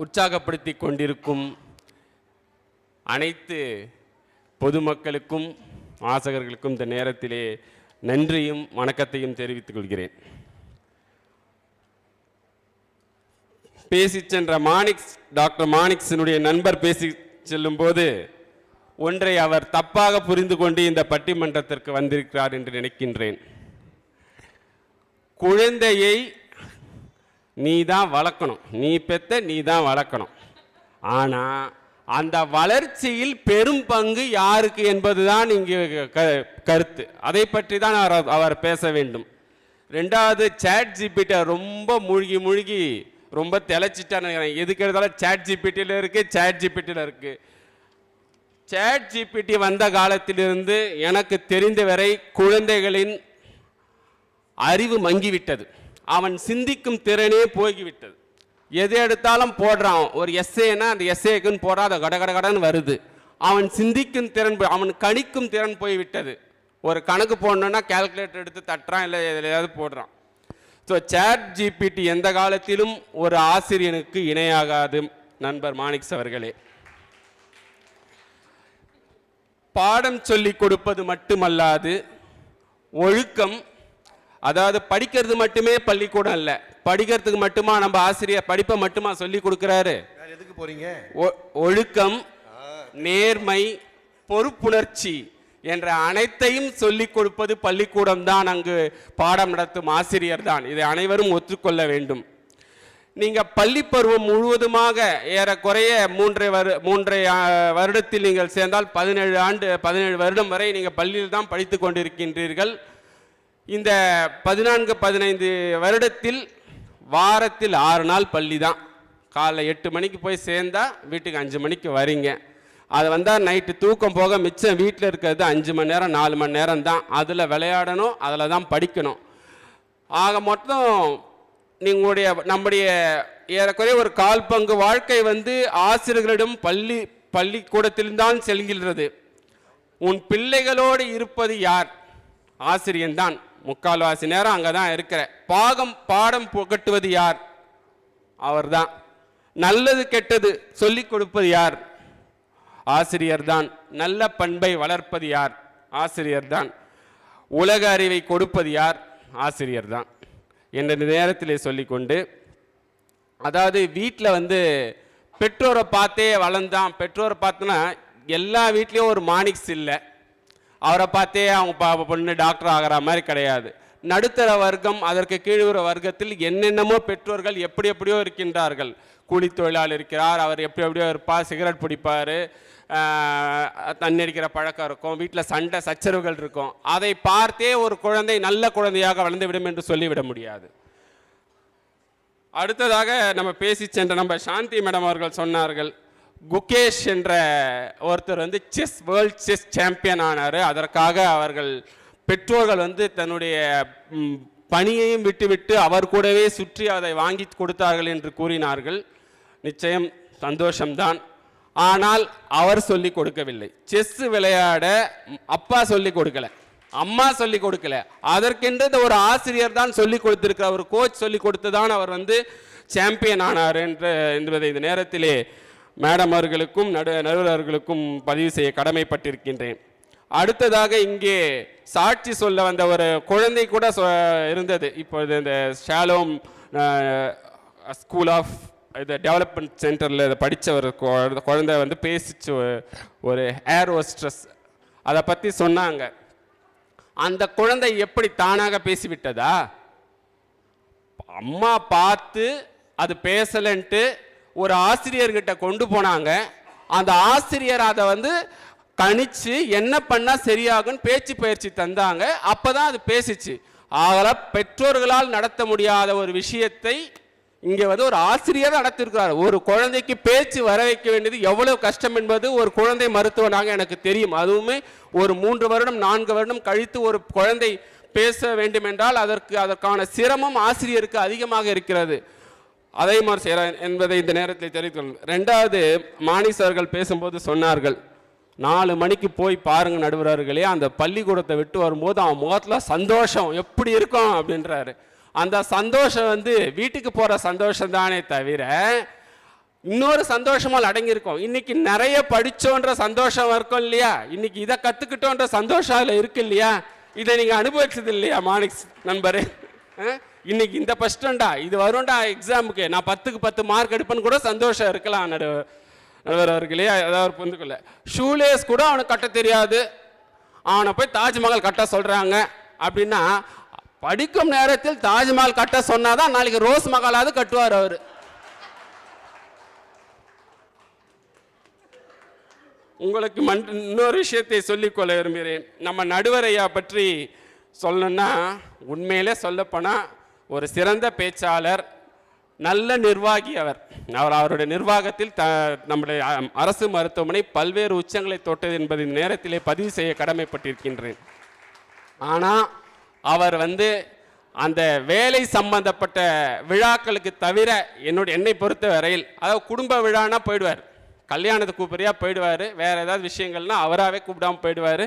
உற்சாகப்படுத்தி கொண்டிருக்கும் அனைத்து பொதுமக்களுக்கும் ஆசிரியர்களுக்கும் இந்த நேரத்திலே நன்றியும் வணக்கத்தையும் தெரிவித்துக் கொள்கிறேன். பேசி சென்ற டாக்டர் மாணிக்ஸினுடைய நண்பர் பேசி செல்லும்போது ஒன்றை அவர் தப்பாக புரிந்து கொண்டு இந்த பட்டிமன்றத்திற்கு வந்திருக்கிறார் என்று நினைக்கின்றேன். குழந்தையை நீ தான் வளர்க்கணும், நீ பெத்த நீ தான் வளர்க்கணும். ஆனால் அந்த வளர்ச்சியில் பெரும் பங்கு யாருக்கு என்பதுதான் இங்கு கருத்து. அதை பற்றி தான் அவர் பேச வேண்டும். ரெண்டாவது, சாட் ஜிபிடி ரொம்ப மூழ்கி ரொம்ப தெளிச்சிட்டான்னு நினைக்கிறேன். எதுக்கு எடுத்தாலும் சாட் ஜிபிடியில் இருக்குது, சாட் ஜிபிடியில் இருக்குது. சாட் ஜிபிடி வந்த காலத்திலிருந்து எனக்கு தெரிந்த வரை குழந்தைகளின் அறிவு மங்கிவிட்டது. அவன் சிந்திக்கும் திறனே போய்விட்டது. எது எடுத்தாலும் போடுறான். ஒரு எஸ்ஏனா அந்த எஸ்ஏக்குன்னு போடுறான், அதை கடகடன்னு வருது. அவன் சிந்திக்கும் திறன், அவன் கணிக்கும் திறன் போய்விட்டது. ஒரு கணக்கு போடணுன்னா கால்குலேட்டர் எடுத்து தட்டுறான், இல்லை எதையாவது போடுறான். ஸோ சாட் ஜிபிடி எந்த காலத்திலும் ஒரு ஆசிரியனுக்கு இணையாகாது நண்பர் மாணிக்ஸ் அவர்களே. பாடம் சொல்லிக் கொடுப்பது மட்டுமல்லாது ஒழுக்கம், அதாவது படிக்கிறது மட்டுமே பள்ளிக்கூடம் இல்லை. படிக்கிறதுக்கு மட்டுமா நம்ம ஆசிரியர் படிப்பை மட்டுமா சொல்லி கொடுக்கிறாரு? எதுக்கு போறீங்க? ஒழுக்கம், நேர்மை, பொறுப்புணர்ச்சி என்ற அனைத்தையும் சொல்லிக் கொடுப்பது பள்ளிக்கூடம் தான், அங்கு பாடம் நடத்தும் ஆசிரியர் தான். இதை அனைவரும் ஒத்துக்கொள்ள வேண்டும். நீங்கள் பள்ளி பருவம் முழுவதுமாக ஏறக்குறைய 3 வருடத்தில் நீங்கள் சேர்ந்தால் 17 வருடம் வரை நீங்கள் பள்ளியில் தான் படித்து கொண்டிருக்கின்றீர்கள். இந்த 14-15 வருடத்தில் வாரத்தில் 6 நாள் பள்ளி தான். காலைல 8 மணிக்கு போய் சேர்ந்தா வீட்டுக்கு 5 மணிக்கு வரீங்க. அது வந்தால் நைட்டு தூக்கம் போக மிச்சம் வீட்டில் இருக்கிறது 5 மணி நேரம் 4 மணி நேரம் தான். அதில் விளையாடணும், அதில் தான் படிக்கணும். ஆக மொத்தம் நம்முடைய ஏறக்குறைய ஒரு 1/4 பங்கு வாழ்க்கை ஆசிரியர்களிடம் பள்ளிக்கூடத்தில்தான் செல்கின்றது. உன் பிள்ளைகளோடு இருப்பது யார்? ஆசிரியன் தான். 3/4 நேரம் அங்கே தான் இருக்கிற. பாடம் புகட்டுவது யார்? அவர் தான். நல்லது கெட்டது சொல்லிக் கொடுப்பது யார்? ஆசிரியர் தான். நல்ல பண்பை வளர்ப்பது யார்? ஆசிரியர் தான். உலக அறிவை கொடுப்பது யார்? ஆசிரியர் தான் என்ற நேரத்தில் சொல்லிக்கொண்டு, அதாவது வீட்டில் பெற்றோரை பார்த்தே வளர்ந்தான். பெற்றோரை பார்த்தோன்னா எல்லா வீட்லேயும் ஒரு மானிக்ஸ் இல்லை. அவரை பார்த்தே அவங்க பொண்ணு டாக்டர் ஆகிற மாதிரி கிடையாது. நடுத்தர வர்க்கம், அதற்கு கீழ்வுற வர்க்கத்தில் என்னென்னமோ பெற்றோர்கள் எப்படி எப்படியோ இருக்கின்றார்கள். கூலி தொழிலாளர் இருக்கிறார், அவர் எப்படி எப்படியோ இருப்பார், சிகரெட் பிடிப்பார், தண்ணி அடிக்கிற பழக்கம் இருக்கும், வீட்டில் சண்டை சச்சரவுகள் இருக்கும். அதை பார்த்தே ஒரு குழந்தை நல்ல குழந்தையாக வளர்ந்துவிடும் என்று சொல்லிவிட முடியாது. அடுத்ததாக நம்ம பேசி சென்ற நம்ம சாந்தி மேடம் அவர்கள் சொன்னார்கள், குகேஷ் என்ற ஒருத்தர் வேர்ல்ட் செஸ் சாம்பியன் ஆனார். அதற்காக அவர்கள் பெற்றோர்கள் தன்னுடைய பணியையும் விட்டுவிட்டு அவர் கூடவே சுற்றி அதை வாங்கி கொடுத்தார்கள் என்று கூறினார்கள். நிச்சயம் சந்தோஷம்தான். ஆனால் அவர் சொல்லிக் கொடுக்கவில்லை. செஸ் விளையாட அப்பா சொல்லிக் கொடுக்கல, அம்மா சொல்லிக் கொடுக்கல, அதற்கென்று ஒரு ஆசிரியர் தான் சொல்லிக் கொடுத்திருக்கிறார். ஒரு கோச் சொல்லிக் கொடுத்து தான் அவர் சாம்பியன் ஆனார் என்பதை இந்த நேரத்திலே மேடம் அவர்களுக்கும் நடுவர்களுக்கும் பதிவு செய்ய கடமைப்பட்டிருக்கின்றேன். அடுத்ததாக இங்கே சாட்சி சொல்ல வந்த ஒரு குழந்தை கூட இருந்தது. இப்பொழுது இந்த ஷாலோம் ஸ்கூல் ஆஃப் இது டெவலப்மெண்ட் சென்டரில் இதை படித்த ஒரு குழந்தை பேசிச்சு. ஒரு ஏர் ஹோஸ்டஸ் அதை பற்றி சொன்னாங்க. அந்த குழந்தை எப்படி தானாக பேசிவிட்டதா? அம்மா பார்த்து அது பேசலன்ட்டு ஒரு ஆசிரியர்கிட்ட கொண்டு போனாங்க. அந்த ஆசிரியர் அதை கணிச்சு என்ன பண்ணால் சரியாகும்னு பேச்சு பயிற்சி தந்தாங்க. அப்போ தான் அது பேசிச்சு. ஆகல பெற்றோர்களால் நடத்த முடியாத ஒரு விஷயத்தை இங்கே ஒரு ஆசிரியர் நடத்திருக்கிறார். ஒரு குழந்தைக்கு பேச்சு வர வைக்க வேண்டியது எவ்வளவு கஷ்டம் என்பது ஒரு குழந்தை மருத்துவனாக எனக்கு தெரியும். அதுவுமே ஒரு 3 வருடம் 4 வருடம் கழித்து ஒரு குழந்தை பேச வேண்டும் என்றால் அதற்கான சிரமம் ஆசிரியருக்கு அதிகமாக இருக்கிறது. அதே மாதிரி செய்கிறார் என்பதை இந்த நேரத்தில் தெரிவித்துள்ளேன். 2வது மானிஸ் அவர்கள் பேசும்போது சொன்னார்கள், 4 மணிக்கு போய் பாருங்க நடுவர்களே, அந்த பள்ளிக்கூடத்தை விட்டு வரும்போது அவன் முகத்தில் சந்தோஷம் எப்படி இருக்கும் அப்படின்றாரு. அந்த சந்தோஷம் வீட்டுக்கு போகிற சந்தோஷம் தானே தவிர இன்னொரு சந்தோஷமால் அடங்கியிருக்கும். இன்னைக்கு நிறைய படித்தோன்ற சந்தோஷம் இருக்கும் இல்லையா? இன்னைக்கு இதை கற்றுக்கிட்டோன்ற சந்தோஷம் அதில் இருக்கு இல்லையா? இதை நீங்கள் அனுபவிச்சது இல்லையா மானிக்ஸ் நண்பரே? இன்னைக்கு இந்த ஃபஸ்ட்டுண்டா இது வரும்டா எக்ஸாமுக்கு, நான் 10க்கு 10 மார்க் எடுப்பேன்னு கூட சந்தோஷம் இருக்கலாம் நடுவர் அவர்களே. அதாவது புரிந்துக்கொள்ள ஷூலேஸ் கூட அவனுக்கு கட்ட தெரியாது, அவனை போய் தாஜ்மஹால் கட்ட சொல்கிறாங்க அப்படின்னா, படிக்கும் நேரத்தில் தாஜ்மஹால் கட்ட சொன்னாதான் நாளைக்கு ரோஸ் மஹாலாவது கட்டுவார் அவர். உங்களுக்கு இன்னொரு விஷயத்தை சொல்லிக்கொள்ள விரும்புகிறேன். நம்ம நடுவரையா பற்றி சொல்லணும்னா உண்மையிலே சொல்லப்போனால் ஒரு சிறந்த பேச்சாளர், நல்ல நிர்வாகி. அவருடைய நிர்வாகத்தில் நம்முடைய அரசு மருத்துவமனை பல்வேறு உச்சங்களை தொட்டது என்பதை நேரத்திலே பதிவு செய்ய கடமைப்பட்டிருக்கின்றேன். ஆனால் அவர் அந்த வேலை சம்பந்தப்பட்ட விழாக்களுக்கு தவிர என்னை பொறுத்த வரையில், அதாவது குடும்ப விழானா போயிடுவார், கல்யாணத்துக்கு கூப்பிடுறியா போயிடுவார், வேறு ஏதாவது விஷயங்கள்னா அவராகவே கூப்பிடாமல் போயிடுவார்.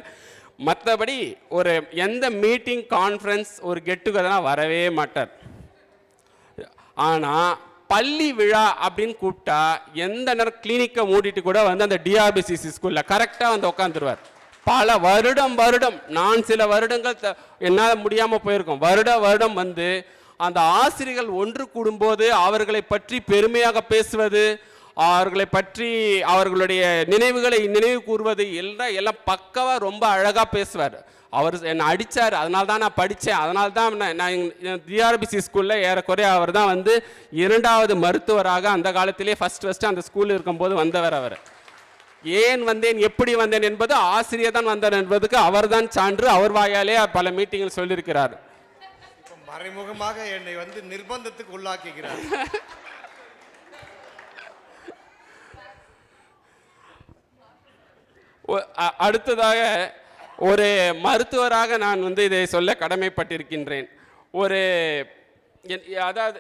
மற்றபடி ஒரு எந்த மீட்டிங் கான்ஃபரன்ஸ் ஒரு கெட் டுகெதர்னா வரவே மாட்டார். ஆனால் பள்ளி விழா அப்படின்னு கூப்பிட்டா எந்த நேரம் கிளினிக்கை மூடிட்டு கூட அந்த டிஆர்பிசிசி ஸ்கூலில் கரெக்டாக உட்காந்துருவார். பல வருடம் நான் சில வருடங்கள் என்னால் முடியாமல் போயிருக்கோம். வருடம் அந்த ஆசிரியர்கள் ஒன்று கூடும்போது அவர்களை பற்றி பெருமையாக பேசுவது, அவர்களை பற்றி அவர்களுடைய நினைவுகளை நினைவு கூறுவது எல்லாம் பக்கவாக ரொம்ப அழகாக பேசுவார். அவர் என்னை அடித்தார், அதனால தான் நான் படித்தேன், அதனால தான் நான் டிஆர்பிசி ஸ்கூலில் ஏறக்குறைய அவர் தான் வந்து 2வது மருத்துவராக அந்த காலத்திலே ஃபஸ்ட்டு அந்த ஸ்கூலில் இருக்கும்போது வந்தவர். அவர் ஏன் வந்தேன் எப்படி வந்தேன் என்பது ஆசிரியர் தான் வந்தார் என்பதுக்கு அவர் தான் சான்று. அவர் வாயாலே பல மீட்டிங்கில் சொல்லியிருக்கிறார். மறைமுகமாக என்னை வந்து நிர்பந்தத்துக்கு உள்ளாக்குகிறார். அடுத்ததாக ஒரு மருத்துவராக நான் வந்து இதை சொல்ல கடமைப்பட்டிருக்கின்றேன். ஏதாவது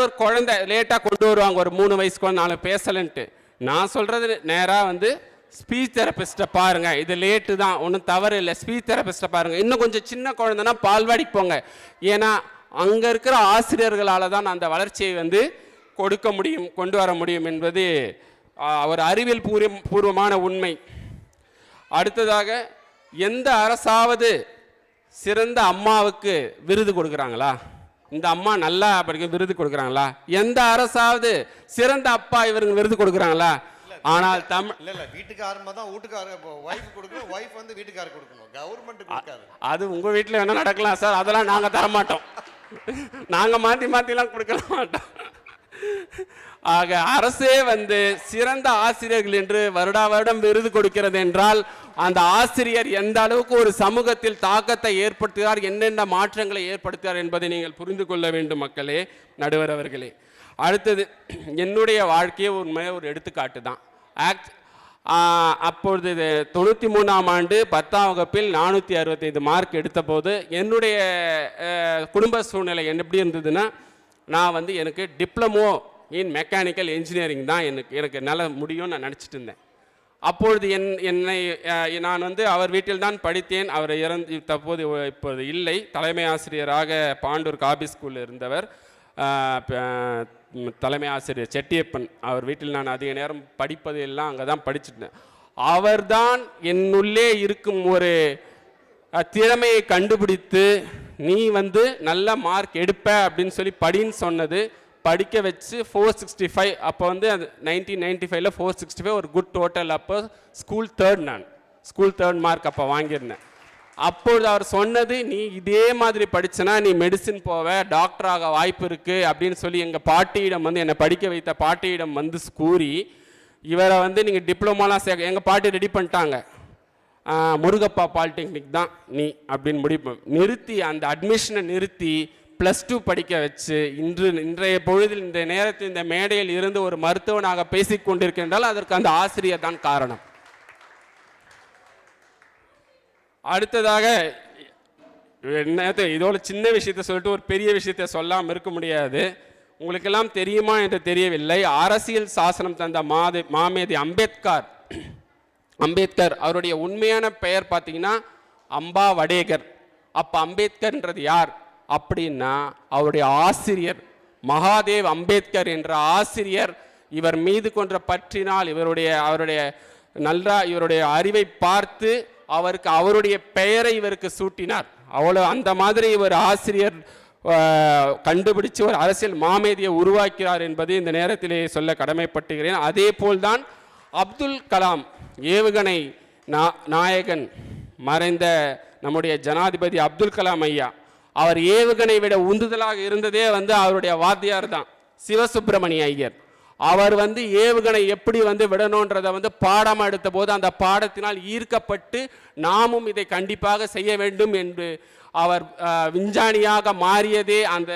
ஒரு குழந்தை லேட்டாக கொண்டு வருவாங்க, ஒரு 3 வயசு குழந்தை, 4 பேசலன்ட்டு. நான் சொல்கிறது நேராக வந்து ஸ்பீச் தெரபிஸ்ட்டை பாருங்கள், இது லேட்டு தான், ஒன்றும் தவறு இல்லை, ஸ்பீச் தெரபிஸ்ட்டை பாருங்கள். இன்னும் கொஞ்சம் சின்ன குழந்தைனா பால்வாடிக்கு போங்க. ஏன்னா அங்கே இருக்கிற ஆசிரியர்களால் தான் அந்த வளர்ச்சியை வந்து கொடுக்க முடியும், கொண்டு வர முடியும் என்பது ஒரு அறிவியல் பூர்வமான உண்மை. அடுத்ததாக, எந்த அரசாவது சிறந்த அம்மாவுக்கு விருது கொடுக்குறாங்களா? இந்த அம்மா நல்லா படிக்க விருது கொடுக்குறாங்களா? எந்த அரசாவது சிறந்த அப்பா இவருக்கு விருது கொடுக்குறாங்களா? ஆனால் வீட்டுக்காரமா தான் வீட்டுக்காரர் வைஃப் கொடுக்கணும், வைஃப் வந்து வீட்டுக்காரர் கொடுக்கணும், கவர்மெண்ட் கொடுக்காது. அது உங்க வீட்டில் வேணா நடக்கலாம் சார், அதெல்லாம் நாங்கள் தரமாட்டோம். நாங்கள் மாற்றிலாம் கொடுக்க மாட்டோம். ஆக அரசே வந்து சிறந்த ஆசிரியர்கள் என்று வருடம் விருது கொடுக்கிறது என்றால் அந்த ஆசிரியர் எந்த அளவுக்கு ஒரு சமூகத்தில் தாக்கத்தை ஏற்படுத்துகிறார், என்னென்ன மாற்றங்களை ஏற்படுத்துகிறார் என்பதை நீங்கள் புரிந்து கொள்ள வேண்டும் மக்களே, நடுவர் அவர்களே. அடுத்தது, என்னுடைய வாழ்க்கையை ஒரு எடுத்துக்காட்டு தான். அப்பொழுது 93ஆம் ஆண்டு 10ஆம் வகுப்பில் 465 மார்க் எடுத்த போது என்னுடைய குடும்ப சூழ்நிலை எப்படி இருந்ததுன்னா, நான் வந்து எனக்கு டிப்ளமோ இன் மெக்கானிக்கல் இன்ஜினியரிங் தான் எனக்கு நல்ல முடியும்னு நான் நினச்சிட்டு இருந்தேன். அப்பொழுது நான் வந்து அவர் வீட்டில் தான் படித்தேன். அவர் தற்போது இப்போது இல்லை, தலைமை ஆசிரியராக பாண்டூர் காபி ஸ்கூலில் இருந்தவர் தலைமை ஆசிரியர் செட்டியப்பன். அவர் வீட்டில் நான் அதிக நேரம் படிப்பது எல்லாம் அங்கே தான் படிச்சுட்டேன். அவர்தான் என்னுள்ளே இருக்கும் ஒரு திறமையை கண்டுபிடித்து, நீ வந்து நல்ல மார்க் எடுப்ப அப்படின்னு சொல்லி படின்னு சொன்னது, படிக்க வச்சு 465. அப்போ வந்து 1995 465 ஒரு குட் டோட்டல். அப்போ ஸ்கூல் தேர்ட் மார்க் அப்போ வாங்கியிருந்தேன். அப்பொழுது அவர் சொன்னது, நீ இதே மாதிரி படித்தனா நீ மெடிசின் போவ, டாக்டராக வாய்ப்பு இருக்குது அப்படின்னு சொல்லி எங்கள் பாட்டியிடம் வந்து என்னை படிக்க வைத்த பாட்டியிடம் வந்து கூறி, இவரை வந்து நீங்கள் டிப்ளமோலாம் எங்கள் பாட்டி ரெடி பண்ணிட்டாங்க, முருகப்பா பாலிடெக்னிக் தான் நீ அப்படின்னு நிறுத்தி அந்த அட்மிஷனை நிறுத்தி +2 படிக்க வச்சு இன்றைய பொழுதில் இந்த நேரத்தில் இந்த மேடையில் இருந்து ஒரு மருத்துவனாக பேசிக் கொண்டிருக்கின்றால் அதற்கு அந்த ஆசிரியர் தான் காரணம். அடுத்ததாக, இதோட சின்ன விஷயத்தை சொல்லிட்டு ஒரு பெரிய விஷயத்தை சொல்லாமல் இருக்க முடியாது. உங்களுக்கெல்லாம் தெரியுமா என்று தெரியவில்லை, அரசியல் சாசனம் தந்த மாமேதை அம்பேத்கர் அவருடைய உண்மையான பெயர் பார்த்தீங்கன்னா அம்பா வடேகர். அப்போ அம்பேத்கர்ன்றது யார் அப்படின்னா அவருடைய ஆசிரியர் மகாதேவ் அம்பேத்கர் என்ற ஆசிரியர் இவர் மீது கொன்ற பற்றினால் அவருடைய அறிவை பார்த்து அவருடைய பெயரை இவருக்கு சூட்டினார். அந்த மாதிரி இவர் ஆசிரியர் கண்டுபிடிச்சு ஒரு அரசியல் மாமேதியை உருவாக்கிறார் என்பது இந்த நேரத்திலே சொல்ல கடமைப்பட்டுகிறேன். அதே போல்தான் அப்துல் கலாம் ஏவுகணை நாயகன் மறைந்த நம்முடைய ஜனாதிபதி அப்துல் கலாம் ஐயா, அவர் ஏவுகணை விட உந்துதலாக இருந்ததே வந்து அவருடைய வாத்தியார் தான் சிவசுப்பிரமணிய ஐயர். அவர் வந்து ஏவுகணை எப்படி வந்து விடணுன்றதை வந்து பாடம் எடுத்த போது அந்த பாடத்தினால் ஈர்க்கப்பட்டு நாமும் இதை கண்டிப்பாக செய்ய வேண்டும் என்று அவர் விஞ்ஞானியாக மாறியதே அந்த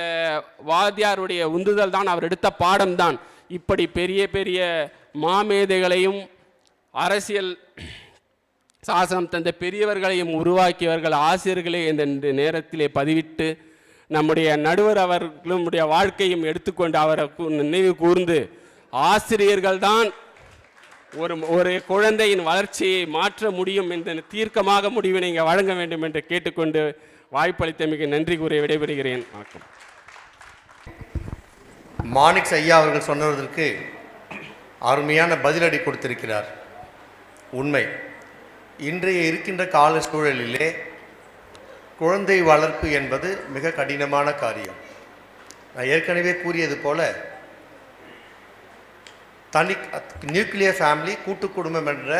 வாத்தியாருடைய உந்துதல் தான், அவர் எடுத்த பாடம்தான். இப்படி பெரிய பெரிய மாமேதைகளையும் அரசியல் சாசனம் தந்த பெரியவர்களையும் உருவாக்கியவர்கள் ஆசிரியர்களே இந்த நேரத்திலே பதிவிட்டு நம்முடைய நடுவர் அவர்களுடைய வாழ்க்கையும் எடுத்துக்கொண்டு அவரை நினைவு கூர்ந்து ஆசிரியர்கள் தான் ஒரு குழந்தையின் வளர்ச்சியை மாற்ற முடியும் என்ற தீர்க்கமாக முடிவை நீங்கள் வழங்க வேண்டும் என்று கேட்டுக்கொண்டு வாய்ப்பளித்தமைக்கு நன்றி கூறி விடைபெறுகிறேன். வணக்கம். மாணிக் ஐயா அவர்கள் சொன்னதற்கு அருமையான பதிலடி கொடுத்திருக்கிறார். உண்மை, இன்றைய இருக்கின்ற கால சூழலிலே குழந்தை வளர்ப்பு என்பது மிக கடினமான காரியம். நான் ஏற்கனவே கூறியது போல தனி நியூக்ளியர் ஃபேமிலி கூட்டு குடும்பம் என்ற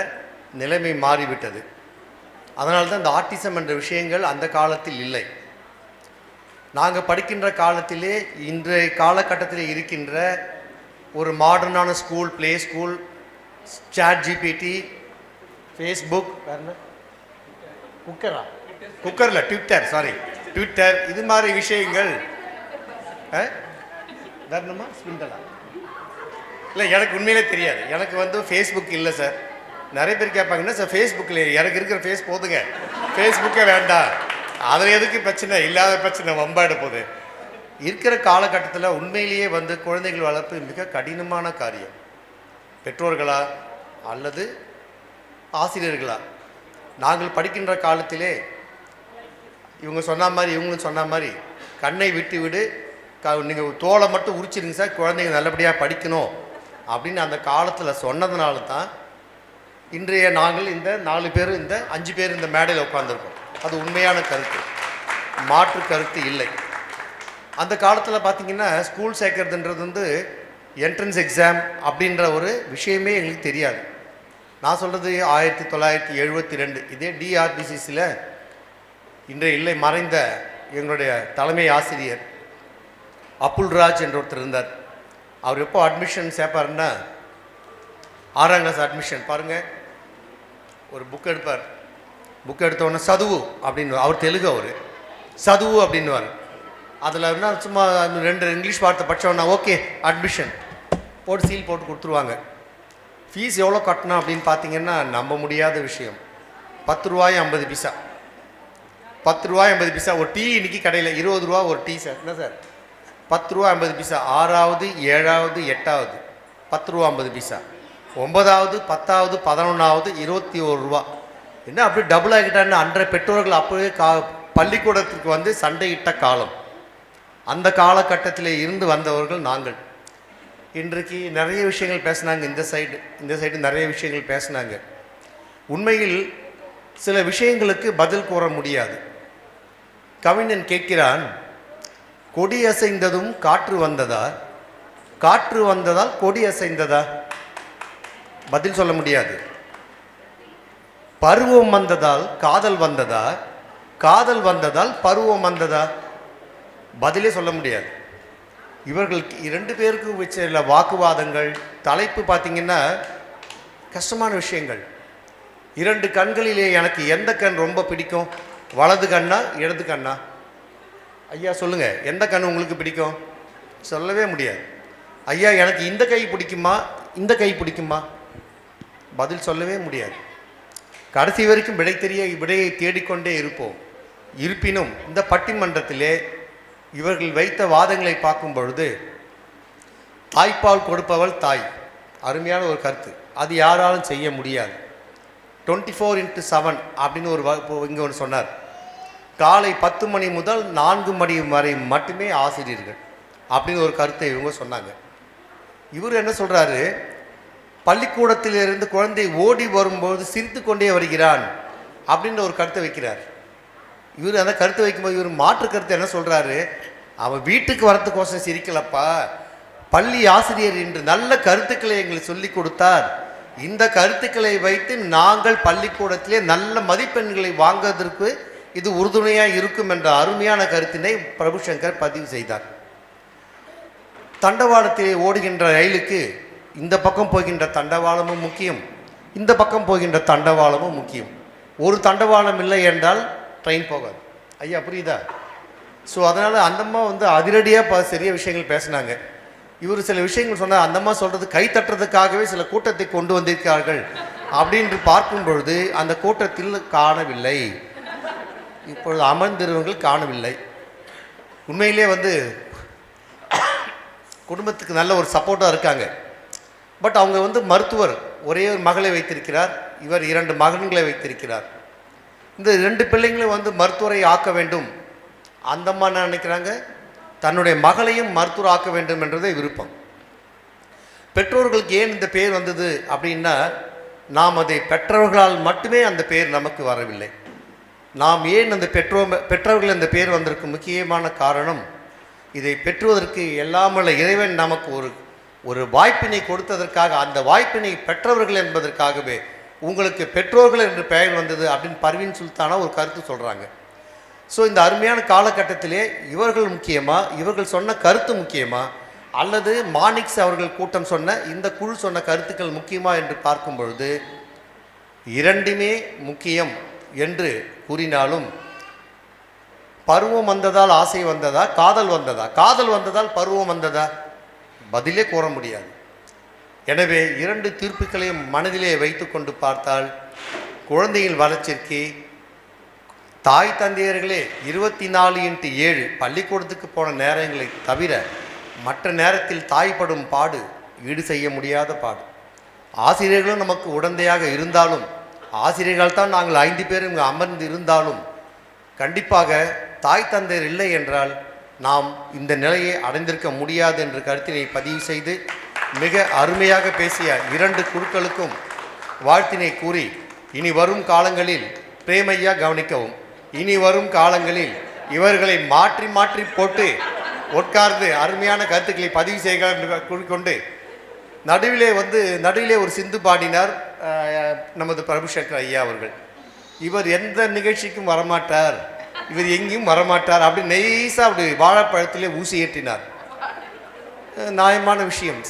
நிலைமை மாறிவிட்டது. அதனால தான் இந்த ஆட்டிசம் என்ற விஷயங்கள் அந்த காலத்தில் இல்லை. நாங்கள் படிக்கின்ற காலத்திலே இன்றைய காலகட்டத்தில் இருக்கின்ற ஒரு மாடர்னான school, play school, chat GPT, Facebook, குக்கரில் ட்விட்டர், இது மாதிரி விஷயங்கள் தரணுமா ஸ்பிண்டலா இல்லை, எனக்கு உண்மையிலே தெரியாது. எனக்கு வந்து ஃபேஸ்புக் இல்லை சார். நிறைய பேர் கேட்பாங்கன்னா சார் ஃபேஸ்புக்கில் எனக்கு இருக்கிற ஃபேஸ் போதுங்க, ஃபேஸ்புக்கே வேண்டாம், அதில் எதுக்கு பிரச்சனை, இல்லாத பிரச்சனை வம்பாயிட போகுது. இருக்கிற காலகட்டத்தில் உண்மையிலேயே வந்து குழந்தைகள் வளர்ப்பு மிக கடினமான காரியம். பெற்றோர்களா அல்லது ஆசிரியர்களா? நாங்கள் படிக்கின்ற காலத்திலே இவங்க சொன்ன மாதிரி இவங்களும் சொன்ன மாதிரி கண்ணை விட்டு விடு, நீங்கள் தோலை மட்டும் உரிச்சிருங்க சார், குழந்தைங்க நல்லபடியாக படிக்கணும் அப்படின்னு அந்த காலத்தில் சொன்னதுனால தான் இன்றைய நாங்கள் இந்த 4 பேர், இந்த 5 பேர் இந்த மேடையில் உட்காந்துருக்கோம். அது உண்மையான கருத்து, மாற்று கருத்து இல்லை. அந்த காலத்தில் பார்த்திங்கன்னா ஸ்கூல் சேர்க்கறதுன்றது வந்து என்ட்ரன்ஸ் எக்ஸாம் அப்படின்ற ஒரு விஷயமே எங்களுக்கு தெரியாது. நான் சொல்கிறது 1972. இதே டிஆர்பிசிசியில் இன்றைய இல்லை மறைந்த எங்களுடைய தலைமை ஆசிரியர் அப்புல்ராஜ் என்ற ஒருத்தர் இருந்தார். அவர் எப்போ அட்மிஷன் சேர்ப்பாருன்னா 6ஆம் கிளாஸ் அட்மிஷன் பாருங்கள், ஒரு புக் எடுப்பார். புக் எடுத்தோடனே சதுவு அப்படின்னு, அவர் தெலுங்கு, அவர் சதுவு அப்படின்னுவார். அதில் என்ன சும்மா 2 இங்கிலீஷ் வார்த்தை படித்தோன்னா ஓகே அட்மிஷன் போட்டு சீல் போட்டு கொடுத்துருவாங்க. ஃபீஸ் எவ்வளோ கட்டணும் அப்படின்னு பார்த்தீங்கன்னா நம்ப முடியாத விஷயம், 10 ரூபாய் 50 பைசா. 10 ரூபாய் 50 பைசா. ஒரு டீ இன்றைக்கி கடையில் 20 ரூபா ஒரு டீ சார். என்ன சார் 10 ரூபா 50 பைசா? 6வது 7வது 8வது 10 ரூபா 50 பைசா. 9வது 10வது 11வது 21 ரூபா. என்ன அப்படி டபுள் ஆகிட்டான்னு அன்றைய பெற்றோர்கள் அப்போவே பள்ளிக்கூடத்திற்கு வந்து சண்டையிட்ட காலம். அந்த காலகட்டத்தில் இருந்து வந்தவர்கள் நாங்கள். இன்றைக்கு நிறைய விஷயங்கள் பேசினாங்க, இந்த சைடு நிறைய விஷயங்கள் பேசினாங்க. உண்மையில் சில விஷயங்களுக்கு பதில் கூற முடியாது. கவிஞன் கேட்கிறான், கொடி அசைந்ததும் காற்று வந்ததா, காற்று வந்ததால் கொடி அசைந்ததா? பதில் சொல்ல முடியாது. பருவம் வந்ததால் காதல் வந்ததா, காதல் வந்ததால் பருவம் வந்ததா? பதிலே சொல்ல முடியாது. இவர்களுக்கு 2 பேருக்கு வச்ச வாக்குவாதங்கள், தலைப்பு பார்த்திங்கன்னா கஷ்டமான விஷயங்கள். 2 கண்களிலே எனக்கு எந்த கண் ரொம்ப பிடிக்கும், வலது கண்ணா இடது கண்ணா? ஐயா சொல்லுங்கள், எந்த கண் உங்களுக்கு பிடிக்கும்? சொல்லவே முடியாது. ஐயா எனக்கு இந்த கை பிடிக்குமா இந்த கை பிடிக்குமா? பதில் சொல்லவே முடியாது. கடைசி வரைக்கும் விடையை தேடிக்கொண்டே இருப்போம். இருப்பினும் இந்த பட்டிமன்றத்திலே இவர்கள் வைத்த வாதங்களை பார்க்கும் பொழுது தாய்ப்பால் கொடுப்பவள் தாய், அருமையான ஒரு கருத்து. அது யாராலும் செய்ய முடியாது. 24x7 அப்படின்னு இங்கே ஒன்று சொன்னார். காலை 10 மணி முதல் 4 மணி வரை மட்டுமே ஆசிரியர்கள் அப்படின்னு ஒரு கருத்தை இவங்க சொன்னாங்க. இவர் என்ன சொல்கிறாரு, பள்ளிக்கூடத்திலிருந்து குழந்தை ஓடி வரும்போது சிரித்து கொண்டே வருகிறான் அப்படின்ற ஒரு கருத்தை வைக்கிறார். இவர் அந்த கருத்தை வைக்கும்போது இவர் மாற்று கருத்தை என்ன சொல்கிறாரு, அவன் வீட்டுக்கு வரத்துக்கோசம் சிரிக்கலப்பா, பள்ளி ஆசிரியர் இன்று நல்ல கருத்துக்களை எங்களுக்கு சொல்லி கொடுத்தார், இந்த கருத்துக்களை வைத்து நாங்கள் பள்ளிக்கூடத்திலே நல்ல மதிப்பெண்களை வாங்குவதற்கு இது உறுதுணையாக இருக்கும் என்ற அருமையான கருத்தினை பிரபுசங்கர் பதிவு செய்தார். தண்டவாளத்திலே ஓடுகின்ற ரயிலுக்கு இந்த பக்கம் போகின்ற தண்டவாளமும் முக்கியம், இந்த பக்கம் போகின்ற தண்டவாளமும் முக்கியம். ஒரு தண்டவாளம் இல்லை என்றால் ட்ரெயின் போகாது. ஐயா புரியுதா? ஸோ அதனால் அந்தம்மா வந்து அதிரடியாக சிறிய விஷயங்கள் பேசினாங்க. இவர் சில விஷயங்கள் சொன்னார். அந்தம்மா சொல்கிறது கை தட்டுறதுக்காகவே சில கூட்டத்தை கொண்டு வந்திருக்கிறார்கள் அப்படின்னு பார்க்கும் பொழுது அந்த கூட்டத்தில் காணவில்லை, இப்பொழுது அமர்ந்திருவங்கள் காணவில்லை. உண்மையிலே வந்து குடும்பத்துக்கு நல்ல ஒரு சப்போர்ட்டாக இருக்காங்க. பட் அவங்க வந்து மருத்துவர், ஒரே ஒரு மகளை வைத்திருக்கிறார், இவர் 2 மகன்களை வைத்திருக்கிறார். இந்த 2 பிள்ளைங்களையும் வந்து மருத்துவரை ஆக்க வேண்டும். அந்தம்மா என்ன நினைக்கிறாங்க, தன்னுடைய மகளையும் மருத்துவர் ஆக்க வேண்டும் என்றதே விருப்பம். பெற்றோர்களுக்கு ஏன் இந்த பேர் வந்தது அப்படின்னா, நாம் அதை பெற்றவர்களால் மட்டுமே அந்த பேர் நமக்கு வரவில்லை. நாம் ஏன் அந்த பெற்றவர்கள் அந்த பேர் வந்திருக்கு முக்கியமான காரணம், இதை பெற்றுவதற்கு எல்லாமல்ல இறைவன் நமக்கு ஒரு ஒரு வாய்ப்பினை கொடுத்ததற்காக, அந்த வாய்ப்பினை பெற்றவர்கள் என்பதற்காகவே உங்களுக்கு பெற்றோர்கள் என்று பெயர் வந்தது அப்படின்னு பர்வீன் சுல்தானா ஒரு கருத்து சொல்கிறாங்க. ஸோ இந்த அருமையான காலகட்டத்திலே இவர்கள் முக்கியமா, இவர்கள் சொன்ன கருத்து முக்கியமா, அல்லது மானிக்ஸ் அவர்கள் கூட்டம் சொன்ன இந்த குழு சொன்ன கருத்துக்கள் முக்கியமா என்று பார்க்கும் பொழுது இரண்டுமே முக்கியம் என்று கூறினாலும், பருவம் வந்ததால் ஆசை வந்ததா, காதல் வந்ததா, காதல் வந்ததால் பருவம் வந்ததா, பதிலே கூற முடியாது. எனவே இரண்டு தீர்ப்புகளையும் மனதிலே வைத்து கொண்டு பார்த்தால் குழந்தையின் வளர்ச்சிக்கு தாய் தந்தையர்களே 24x7 பள்ளிக்கூடத்துக்கு போன நேரங்களை தவிர மற்ற நேரத்தில் தாய்ப்படும் பாடு ஈடு செய்ய முடியாத பாடு. ஆசிரியர்களும் நமக்கு உடந்தையாக இருந்தாலும், ஆசிரியர்கள் தான் நாங்கள் 5 பேரும் இங்கே அமர்ந்து இருந்தாலும், கண்டிப்பாக தாய் தந்தையர் இல்லை என்றால் நாம் இந்த நிலையை அடைந்திருக்க முடியாது என்ற கருத்தினை பதிவு செய்து மிக அருமையாக பேசிய இரண்டு குழுக்களுக்கும் வாழ்த்தினை கூறி, இனி வரும் காலங்களில் பிரேமையா கவனிக்கவும், இனி வரும் காலங்களில் இவர்களை மாற்றி மாற்றி போட்டு உட்கார்ந்து அருமையான கருத்துக்களை பதிவு செய்கிறார் என்று கூறிக்கொண்டு, நடுவிலே ஒரு சிந்து பாடினார் நமது பிரபுசங்கர் ஐயா அவர்கள். இவர் எந்த நிகழ்ச்சிக்கும் வரமாட்டார், இவர் எங்கேயும் வரமாட்டார் அப்படின்னு நெய்ஸாக அப்படி வாழைப்பழத்திலே ஊசி ஏற்றினார். நியாயமான விஷயம்.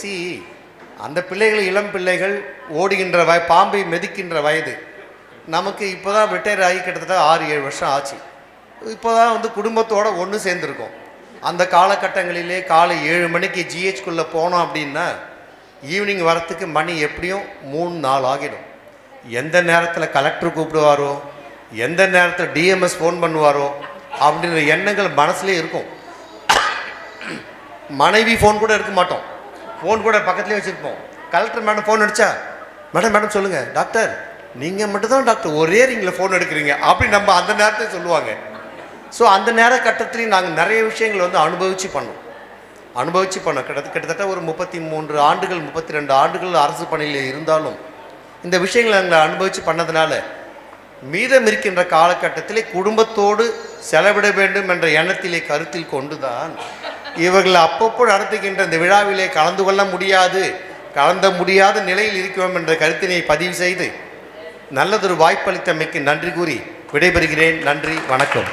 அந்த பிள்ளைகள் இளம் பிள்ளைகள் ஓடுகின்ற பாம்பை மெதிக்கின்ற வயது. நமக்கு இப்போ தான் ரிட்டையர் ஆகி கிட்டத்தட்ட 6-7 வருஷம் ஆச்சு. இப்போ தான் குடும்பத்தோடு ஒன்று சேர்ந்துருக்கோம். அந்த காலகட்டங்களிலே காலை 7 மணிக்கு ஜிஹெச்குள்ளே போனோம் அப்படின்னா ஈவினிங் வரத்துக்கு மணி எப்படியும் 3-4 ஆகிடும். எந்த நேரத்தில் கலெக்டர் கூப்பிடுவாரோ, எந்த நேரத்தில் டிஎம்எஸ் ஃபோன் பண்ணுவாரோ அப்படின்ற எண்ணங்கள் மனசுலே இருக்கும். மனைவி ஃபோன் கூட எடுக்க மாட்டோம், ஃபோன் கூட பக்கத்துலேயே வச்சுருப்போம். கலெக்டர் மேடம் ஃபோன் அடித்தா, மேடம் சொல்லுங்கள் டாக்டர், நீங்கள் மட்டும்தான் டாக்டர் ஒரே ரிங்கில் ஃபோன் எடுக்கிறீங்க அப்படின்னு நம்ம அந்த நேரத்தை சொல்லுவாங்க. ஸோ அந்த நேர கட்டத்துலேயும் நாங்கள் நிறைய விஷயங்கள் அனுபவித்து பண்ணோம். கிட்டத்தட்ட ஒரு 33 ஆண்டுகள் 32 ஆண்டுகள் அரசு பணியில் இருந்தாலும் இந்த விஷயங்களை நாங்கள் அனுபவித்து பண்ணதுனால மீதம் இருக்கின்ற காலகட்டத்திலே குடும்பத்தோடு செலவிட வேண்டும் என்ற எண்ணத்திலே கருத்தில் கொண்டுதான் இவர்கள் அப்பப்போ நடத்துகின்ற இந்த விழாவிலே கலந்து கொள்ள முடியாத நிலையில் இருக்கிறோம் என்ற கருத்தினை பதிவு செய்து நல்லதொரு வாய்ப்பளித்தமைக்கு நன்றி கூறி விடைபெறுகிறேன். நன்றி, வணக்கம்.